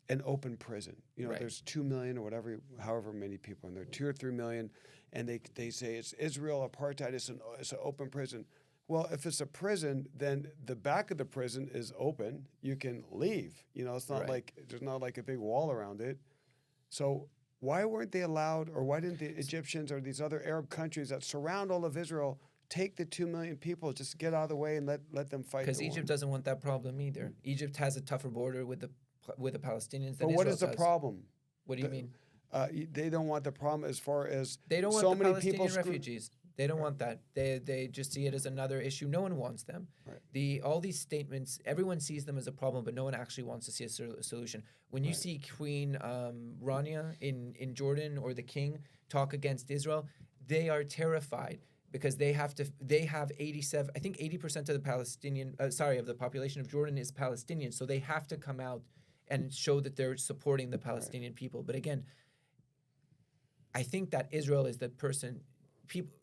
an open prison. You know, there's 2 million or whatever, however many people in there, 2 or 3 million. And they say it's Israel apartheid. It's an open prison. Well, if it's a prison, then the back of the prison is open. You can leave. You know, it's not like there's not like a big wall around it. So why weren't they allowed, or why didn't the Egyptians or these other Arab countries that surround all of Israel take the 2 million people, just get out of the way and let them fight? Because Egypt doesn't want that problem either. Egypt has a tougher border with the Palestinians than Israel does. But what is the problem? What do you mean? They don't want the problem as far as they don't want so the many Palestinian people refugees. They don't want that. They just see it as another issue. No one wants them. Right. All these statements, everyone sees them as a problem, but no one actually wants to see a solution. When you see Queen Rania in Jordan or the king talk against Israel, they are terrified because they have 87. I think 80% of the population of Jordan is Palestinian. So they have to come out and show that they're supporting the Palestinian people. But again, I think that Israel is the person. People.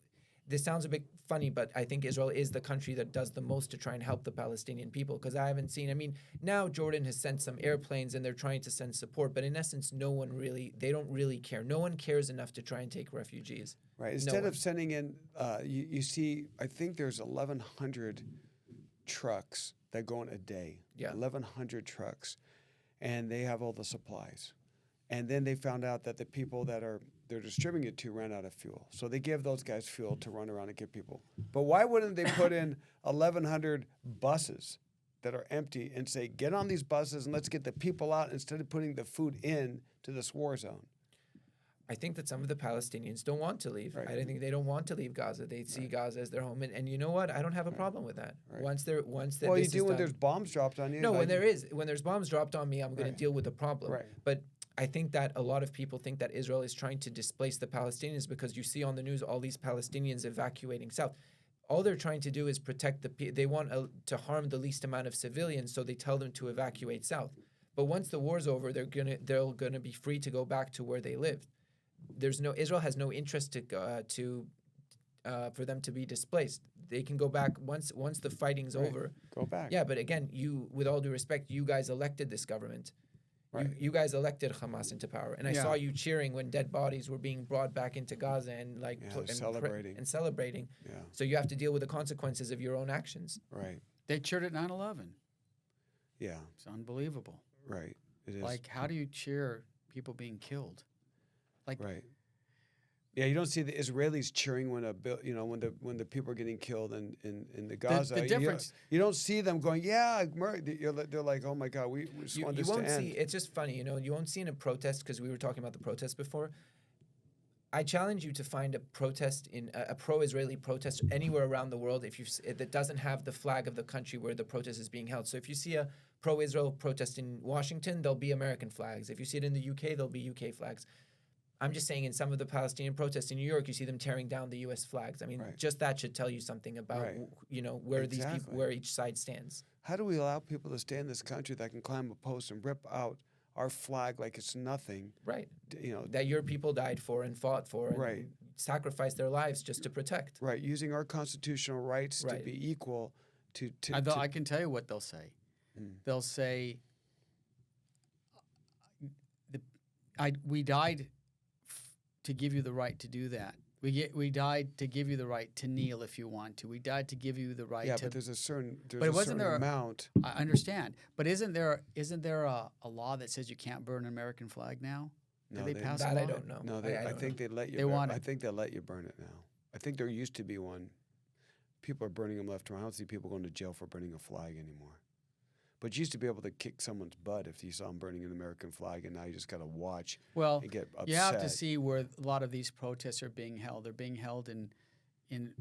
This sounds a bit funny, but I think Israel is the country that does the most to try and help the Palestinian people. Because I haven't seen. I mean, now Jordan has sent some airplanes and they're trying to send support, but in essence, no one really. They don't really care. No one cares enough to try and take refugees. Right. Instead of sending in, you see, I think there's 1,100 trucks that go in a day. Yeah. 1,100 trucks, and they have all the supplies. And then they found out that the people that they're distributing it to ran out of fuel. So they give those guys fuel to run around and get people. But why wouldn't they put in 1,100 buses that are empty and say, get on these buses and let's get the people out instead of putting the food in to this war zone? I think that some of the Palestinians don't want to leave. Right. I think they don't want to leave Gaza. They see Gaza as their home, and you know what? I don't have a problem with that. Right. Once well, you do when there's bombs dropped on you. No, when there's bombs dropped on me, I'm going to deal with the problem. Right. But I think that a lot of people think that Israel is trying to displace the Palestinians because you see on the news all these Palestinians evacuating south. All they're trying to do is protect they want to harm the least amount of civilians, so they tell them to evacuate south. But once the war's over, they're gonna be free to go back to where they lived. Israel has no interest for them to be displaced. They can go back once the fighting's over. Go back. Yeah, but again, with all due respect, you guys elected this government. Right. You guys elected Hamas into power, and I saw you cheering when dead bodies were being brought back into Gaza and celebrating. Yeah. So you have to deal with the consequences of your own actions. Right. They cheered at 9/11. Yeah. It's unbelievable. Right. It is. Like, how do you cheer people being killed? Like, right. Yeah, you don't see the Israelis cheering when when the people are getting killed in the Gaza. The difference. You don't see them going, yeah, they're like, oh my God, we just want this to end. It's just funny, you won't see in a protest, because we were talking about the protest before. I challenge you to find a protest a pro-Israeli protest anywhere around the world that doesn't have the flag of the country where the protest is being held. So if you see a pro-Israel protest in Washington, there'll be American flags. If you see it in the UK, there'll be UK flags. I'm just saying, in some of the Palestinian protests in New York, you see them tearing down the U.S. flags. I mean, just that should tell you something about where these people, where each side stands. How do we allow people to stay in this country that can climb a post and rip out our flag like it's nothing? Right. That your people died for and fought for and sacrificed their lives just to protect. Right. Using our constitutional rights to be equal to I can tell you what they'll say. They'll say, we died to give you the right to do that. We died to give you the right to kneel if you want to. We died to give you the right to... Yeah, but there's a certain amount. I understand. But isn't there a law that says you can't burn an American flag now? No, Did they pass a law? I don't know. No, I think they let you I think they'll let you burn it now. I think there used to be one. People are burning them left and right. I don't see people going to jail for burning a flag anymore. But you used to be able to kick someone's butt if you saw them burning an American flag, and now you just got to watch and get upset. You have to see where a lot of these protests are being held. They're being held in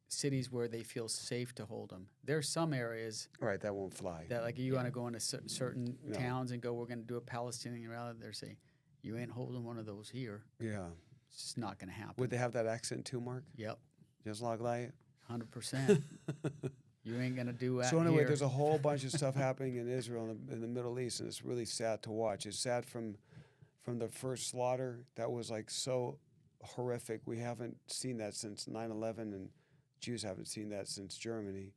cities where they feel safe to hold them. There are some areas that won't fly. That, like, you want to go into certain towns and go, we're going to do a Palestinian rally. They're saying, you ain't holding one of those here. Yeah. It's just not going to happen. Would they have that accent too, Mark? Yep. Just like that? 100%. You ain't going to do that. So anyway, here. there's a whole bunch of stuff happening in Israel and in the Middle East, and it's really sad to watch. It's sad from the first slaughter. That was like so horrific. We haven't seen that since 9/11, and Jews haven't seen that since Germany.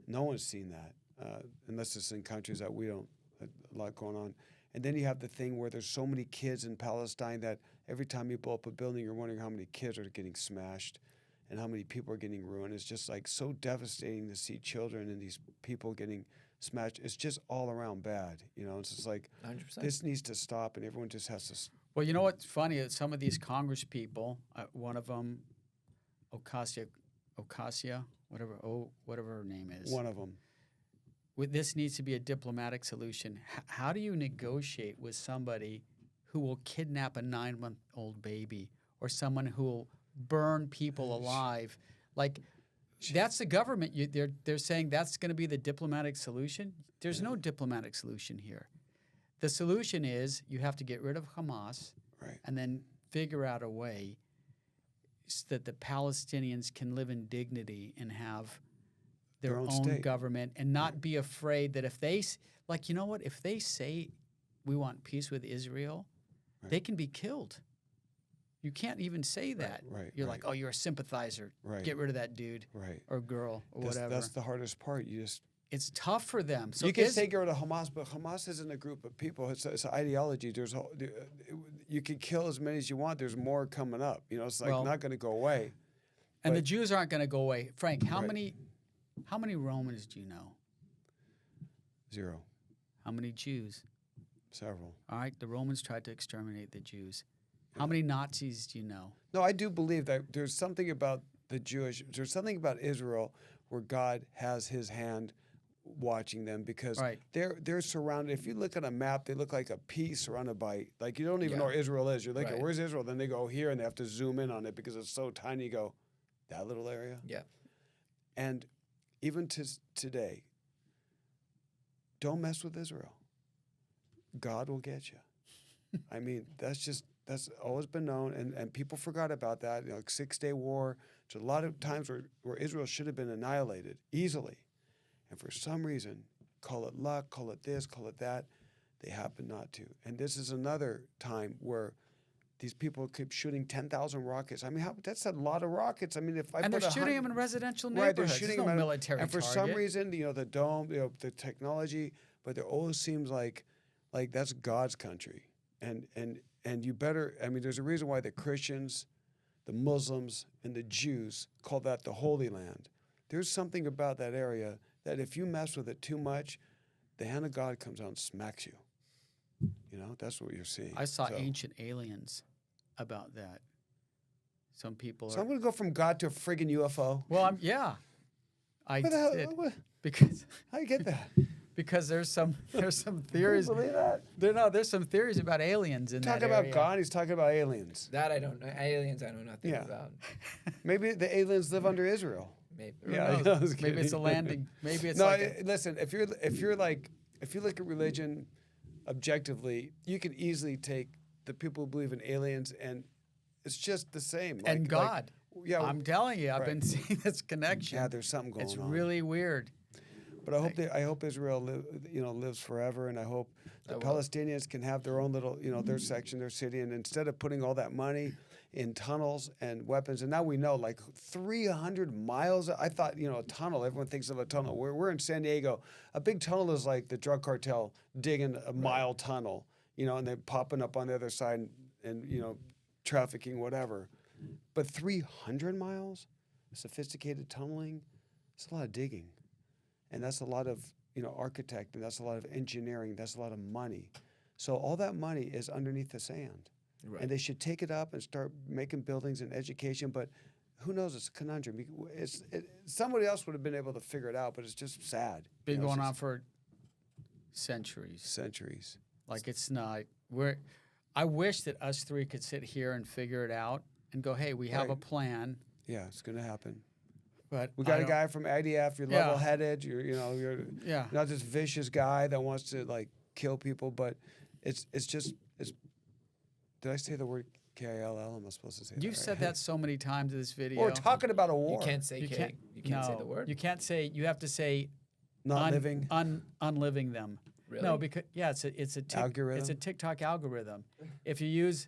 No one's seen that, unless it's in countries that we don't, a lot going on. And then you have the thing where there's so many kids in Palestine that every time you blow up a building, you're wondering how many kids are getting smashed and how many people are getting ruined. It's just like so devastating to see children and these people getting smashed. It's just all around bad. It's just like 100%. This needs to stop, and everyone just has to. Well, you know what's funny is some of these Congress people, one of them, Ocasio, whatever her name is. One of them. This needs to be a diplomatic solution. How do you negotiate with somebody who will kidnap a 9-month-old baby, or someone who will burn people alive? Like, that's the government. They're saying that's going to be the diplomatic solution. There's no diplomatic solution here. The solution is you have to get rid of Hamas, and then figure out a way so that the Palestinians can live in dignity and have their own government, and not be afraid that if they, like, you know what, if they say we want peace with Israel, they can be killed. You can't even say that. right, You're right. like, oh, you're a sympathizer. Right. Get rid of that dude Right. or girl or whatever. That's the hardest part. You just It's tough for them. So you can say get rid of Hamas, but Hamas isn't a group of people. It's an ideology. You can kill as many as you want. There's more coming up. You know, it's like Well, not going to go away. and the but- Jews aren't going to go away. Frank, how Right. many Romans do you know? 0. How many Jews? Several. All right, the Romans tried to exterminate the Jews. How many Nazis do you know? No, I do believe that there's something about there's something about Israel where God has his hand watching them because Right. they're surrounded. If you look at a map, they look like a pea surrounded by, like, you don't even know where Israel is. You're like, Right. where's Israel? Then they go here and they have to zoom in on it because it's so tiny. You go, that little area? Yeah. And even to today, don't mess with Israel. God will get you. I mean, that's always been known, and people forgot about that. You know, like 6-Day War. There's a lot of times where Israel should have been annihilated easily, and for some reason, call it luck, call it this, call it that, they happen not to. And this is another time where these people keep shooting 10,000 rockets. I mean, that's a lot of rockets. I mean, if I And put they're shooting them in residential right, neighborhoods. they're shooting There's no them at- military and for target. some reason, you know, the dome, you know, the technology, but it always seems like that's God's country, and you better. I mean, there's a reason why the Christians, the Muslims, and the Jews call that the Holy Land. There's something about that area that if you mess with it too much, the hand of God comes out and smacks you. You know, that's what you're seeing. I saw So- Ancient Aliens about that. Some people So are. I'm going to go from God to a friggin' UFO. Well, I What the hell? did because How you get that? because there's some theories. Believe that? There's some theories about aliens in that Talking about area. God, he's talking about aliens. That I don't know. Aliens, I know nothing Yeah. about. Maybe the aliens live under Israel. Maybe. Who Yeah, knows? I was Maybe it's a kidding. landing. Maybe it's No, like a, listen. If you look at religion objectively, you can easily take the people who believe in aliens, and it's just the same. and God. Yeah, I'm telling you, I've right. been seeing this connection. yeah. There's something going It's on. really weird. But I hope Israel lives forever, and I hope the I will. Palestinians can have their own little, their section, their city, and instead of putting all that money in tunnels and weapons, and now we know like 300 miles. I thought, a tunnel. Everyone thinks of a tunnel. We're in San Diego. A big tunnel is like the drug cartel digging a mile tunnel, and then popping up on the other side and trafficking whatever. But 300 miles, sophisticated tunneling, it's a lot of digging. And that's a lot of, architect, and that's a lot of engineering, that's a lot of money. So all that money is underneath the sand. Right. And they should take it up and start making buildings and education, but who knows, it's a conundrum. Somebody else would have been able to figure it out, but it's just sad. Been It's going just on for centuries. centuries. Like it's not. I wish that us three could sit here and figure it out and go, hey, we have a Right. plan. Yeah, it's going to happen. But We I got a don't- guy from IDF, you're Yeah. level-headed, you're Yeah. not this vicious guy that wants to kill people, but it's did I say the word KILL? Am I supposed to say that? You've said that so many times in this video. We're talking about a war. You can't say You K. can't. You can't say no, the word. You can't say. You have to say Not living. unliving them. Really? No, because it's a Algorithm? It's a TikTok algorithm. If you use,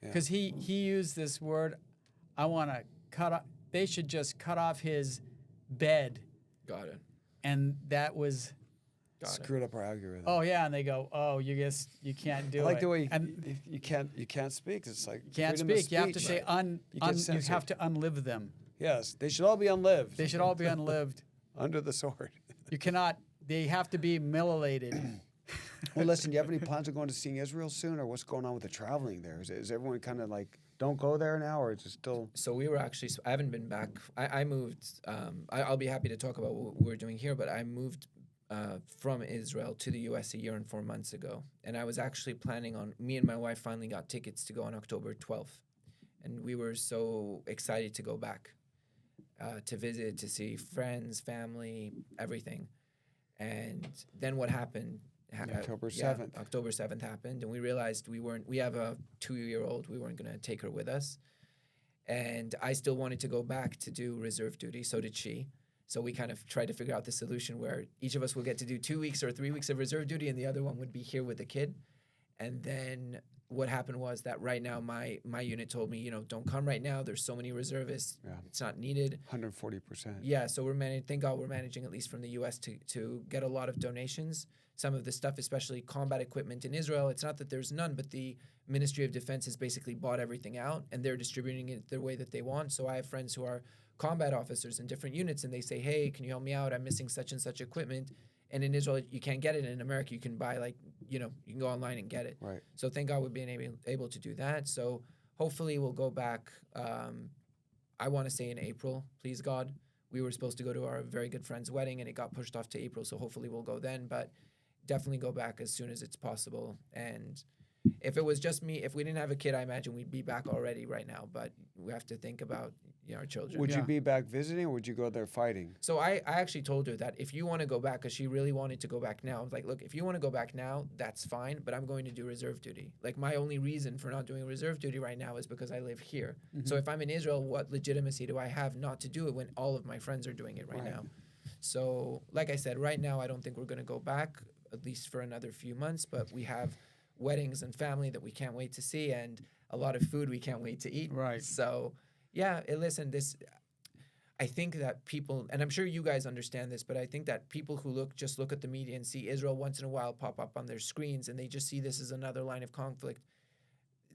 Yeah. because he used this word, I want to cut off. They should just cut off his bed, Got it. and that was. Got it. Screwed up our algorithm. Oh yeah, and they go, oh, you can't do I it. like the way and you can't speak. It's like you can't freedom of speak. You have to speech. say You get you censored. have to unlive them. Yes, they should all be unlived. They should all be unlived. Under the sword. You cannot. They have to be millilated. Well, listen, do you have any plans of going to seeing Israel soon, or what's going on with the traveling there? Is everyone kind of like, don't go there now, or is it still? So we were actually. I haven't been back. I moved. I'll be happy to talk about what we're doing here, but I moved from Israel to the U.S. a year and 4 months ago, and I was actually planning on. Me and my wife finally got tickets to go on October 12th, and we were so excited to go back to visit, to see friends, family, everything. And then what happened? October 7th. October 7th happened, and we realized we have a 2-year-old. We weren't going to take her with us. And I still wanted to go back to do reserve duty. So did she. So we kind of tried to figure out the solution where each of us will get to do 2 weeks or 3 weeks of reserve duty, and the other one would be here with the kid. And then what happened was that right now my unit told me, don't come right now. There's so many reservists. Yeah. It's not needed. 140%. Yeah, so thank God we're managing, at least from the U.S., to get a lot of donations. Some of the stuff, especially combat equipment in Israel, it's not that there's none, but the Ministry of Defense has basically bought everything out, and they're distributing it the way that they want. So I have friends who are combat officers in different units, and they say, hey, can you help me out? I'm missing such and such equipment. And in Israel, you can't get it. In America, you can buy, you can go online and get it. Right. So thank God we've been able to do that. So hopefully we'll go back, I want to say in April, please God. We were supposed to go to our very good friend's wedding, and it got pushed off to April, so hopefully we'll go then. But definitely go back as soon as it's possible. And if it was just me, if we didn't have a kid, I imagine we'd be back already right now. But we have to think about our children. Would you be back visiting, or would you go there fighting? So I actually told her that if you want to go back, because she really wanted to go back now, I was like, look, if you want to go back now, that's fine, but I'm going to do reserve duty. Like, my only reason for not doing reserve duty right now is because I live here. Mm-hmm. So if I'm in Israel, what legitimacy do I have not to do it when all of my friends are doing it right now? So like I said, right now I don't think we're going to go back, at least for another few months, but we have weddings and family that we can't wait to see, and a lot of food we can't wait to eat. Right. So yeah, listen, I think that people, and I'm sure you guys understand this, but I think that people who just look at the media and see Israel once in a while pop up on their screens, and they just see this as another line of conflict.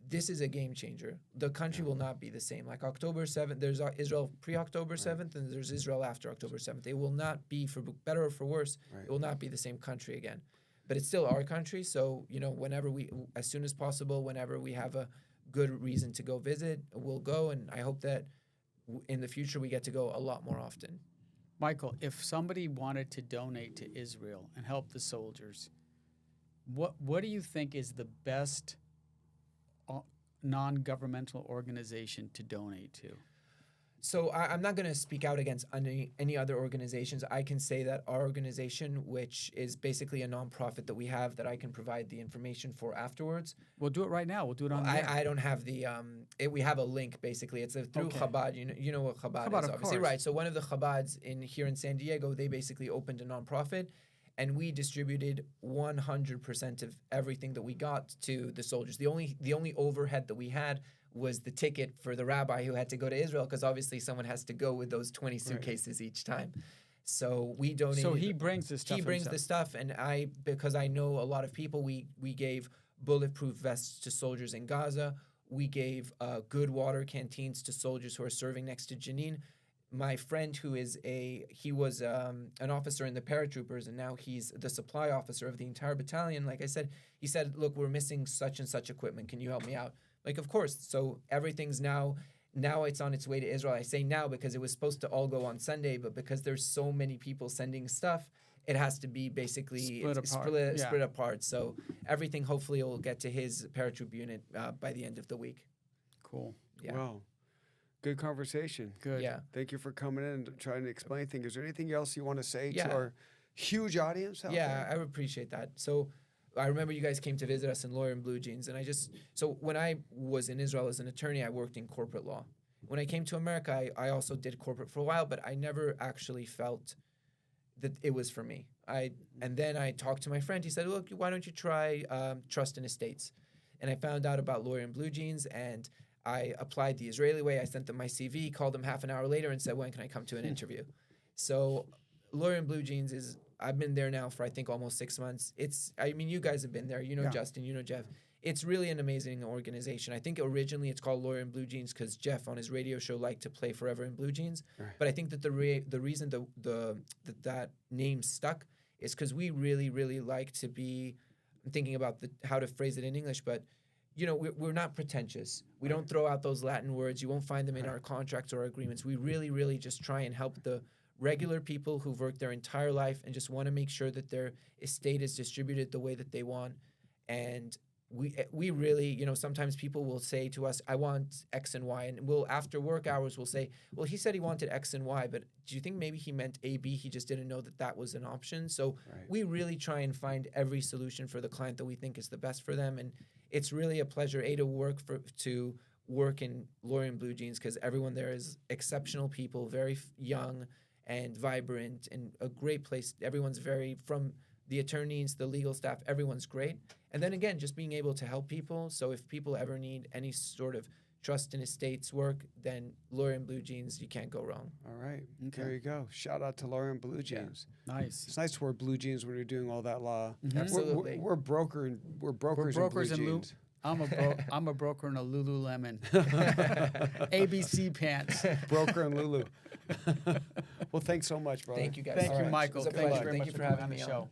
This is a game changer. The country will not be the same. Like October 7th, there's Israel pre-October 7th, and there's Israel after October 7th. It will not be, for better or for worse, it will not be the same country again. But it's still our country, so, whenever as soon as possible, whenever we have a good reason to go visit, we'll go, and I hope that in the future we get to go a lot more often. Michael, if somebody wanted to donate to Israel and help the soldiers, what do you think is the best non-governmental organization to donate to? So I'm not going to speak out against any other organizations. I can say that our organization, which is basically a nonprofit that we have that I can provide the information for afterwards. We'll do it right now. We'll do it on the air. I don't have the we have a link basically. It's through Chabad. You know what Chabad is, obviously, right? So one of the Chabads here in San Diego, they basically opened a nonprofit, and we distributed 100% of everything that we got to the soldiers. The only overhead that we had was the ticket for the rabbi who had to go to Israel, because obviously someone has to go with those 20 suitcases each time. So we donated. So he brings the stuff. He brings the stuff, and because I know a lot of people, we gave bulletproof vests to soldiers in Gaza. We gave good water canteens to soldiers who are serving next to Jenin. My friend, he was an officer in the paratroopers, and now he's the supply officer of the entire battalion. Like I said, he said, look, we're missing such and such equipment. Can you help me out? Like, of course. So everything's now it's on its way to Israel. I say now because it was supposed to all go on Sunday, but because there's so many people sending stuff, it has to be basically split apart. So everything hopefully will get to his paratroop unit by the end of the week. Cool. Yeah. Wow. Good conversation. Good. Yeah. Thank you for coming in and trying to explain things. Is there anything else you want to say Yeah. to our huge audience out there? I would appreciate that. So I remember you guys came to visit us in Lawyer in Blue Jeans, and so when I was in Israel as an attorney, I worked in corporate law. When I came to America, I also did corporate for a while, but I never actually felt that it was for me. And then I talked to my friend. He said, look, why don't you try trust and estates? And I found out about Lawyer in Blue Jeans, and I applied the Israeli way. I sent them my CV, called them half an hour later, and said, when can I come to an interview? So Lawyer in Blue Jeans I've been there now for I think almost 6 months. You guys have been there. You know Justin, you know Jeff. It's really an amazing organization. I think originally it's called Lawyer in Blue Jeans because Jeff on his radio show liked to play Forever in Blue Jeans. Right. But I think that the reason that name stuck is because we really, really like to be, I'm thinking about how to phrase it in English, but we're not pretentious. We don't throw out those Latin words. You won't find them in our contracts or our agreements. We really, really just try and help the regular people who've worked their entire life and just want to make sure that their estate is distributed the way that they want. And we really, sometimes people will say to us, I want X and Y. And after work hours, we'll say, well, he said he wanted X and Y, but do you think maybe he meant A, B? He just didn't know that was an option. So we really try and find every solution for the client that we think is the best for them. And it's really a pleasure, to work in Lawyer in Blue Jeans because everyone there is exceptional people, very young and vibrant, and a great place. Everyone's very from the attorneys, the legal staff, everyone's great. And then again, just being able to help people. So if people ever need any sort of trust and estates work, then lawyer in blue jeans, you can't go wrong. All right. Okay. There you go. Shout out to Laura in blue jeans. Nice. It's nice to wear blue jeans when you're doing all that law. Absolutely. We're brokers brokers in in blue Lu- jeans. I'm a broker in a Lululemon. ABC pants. Broker and Lulu. Well, thanks so much, brother. Thank you guys. Thank All you, right. Michael. It was a Thank you pleasure. very Thank much you for for coming having on me the on. show.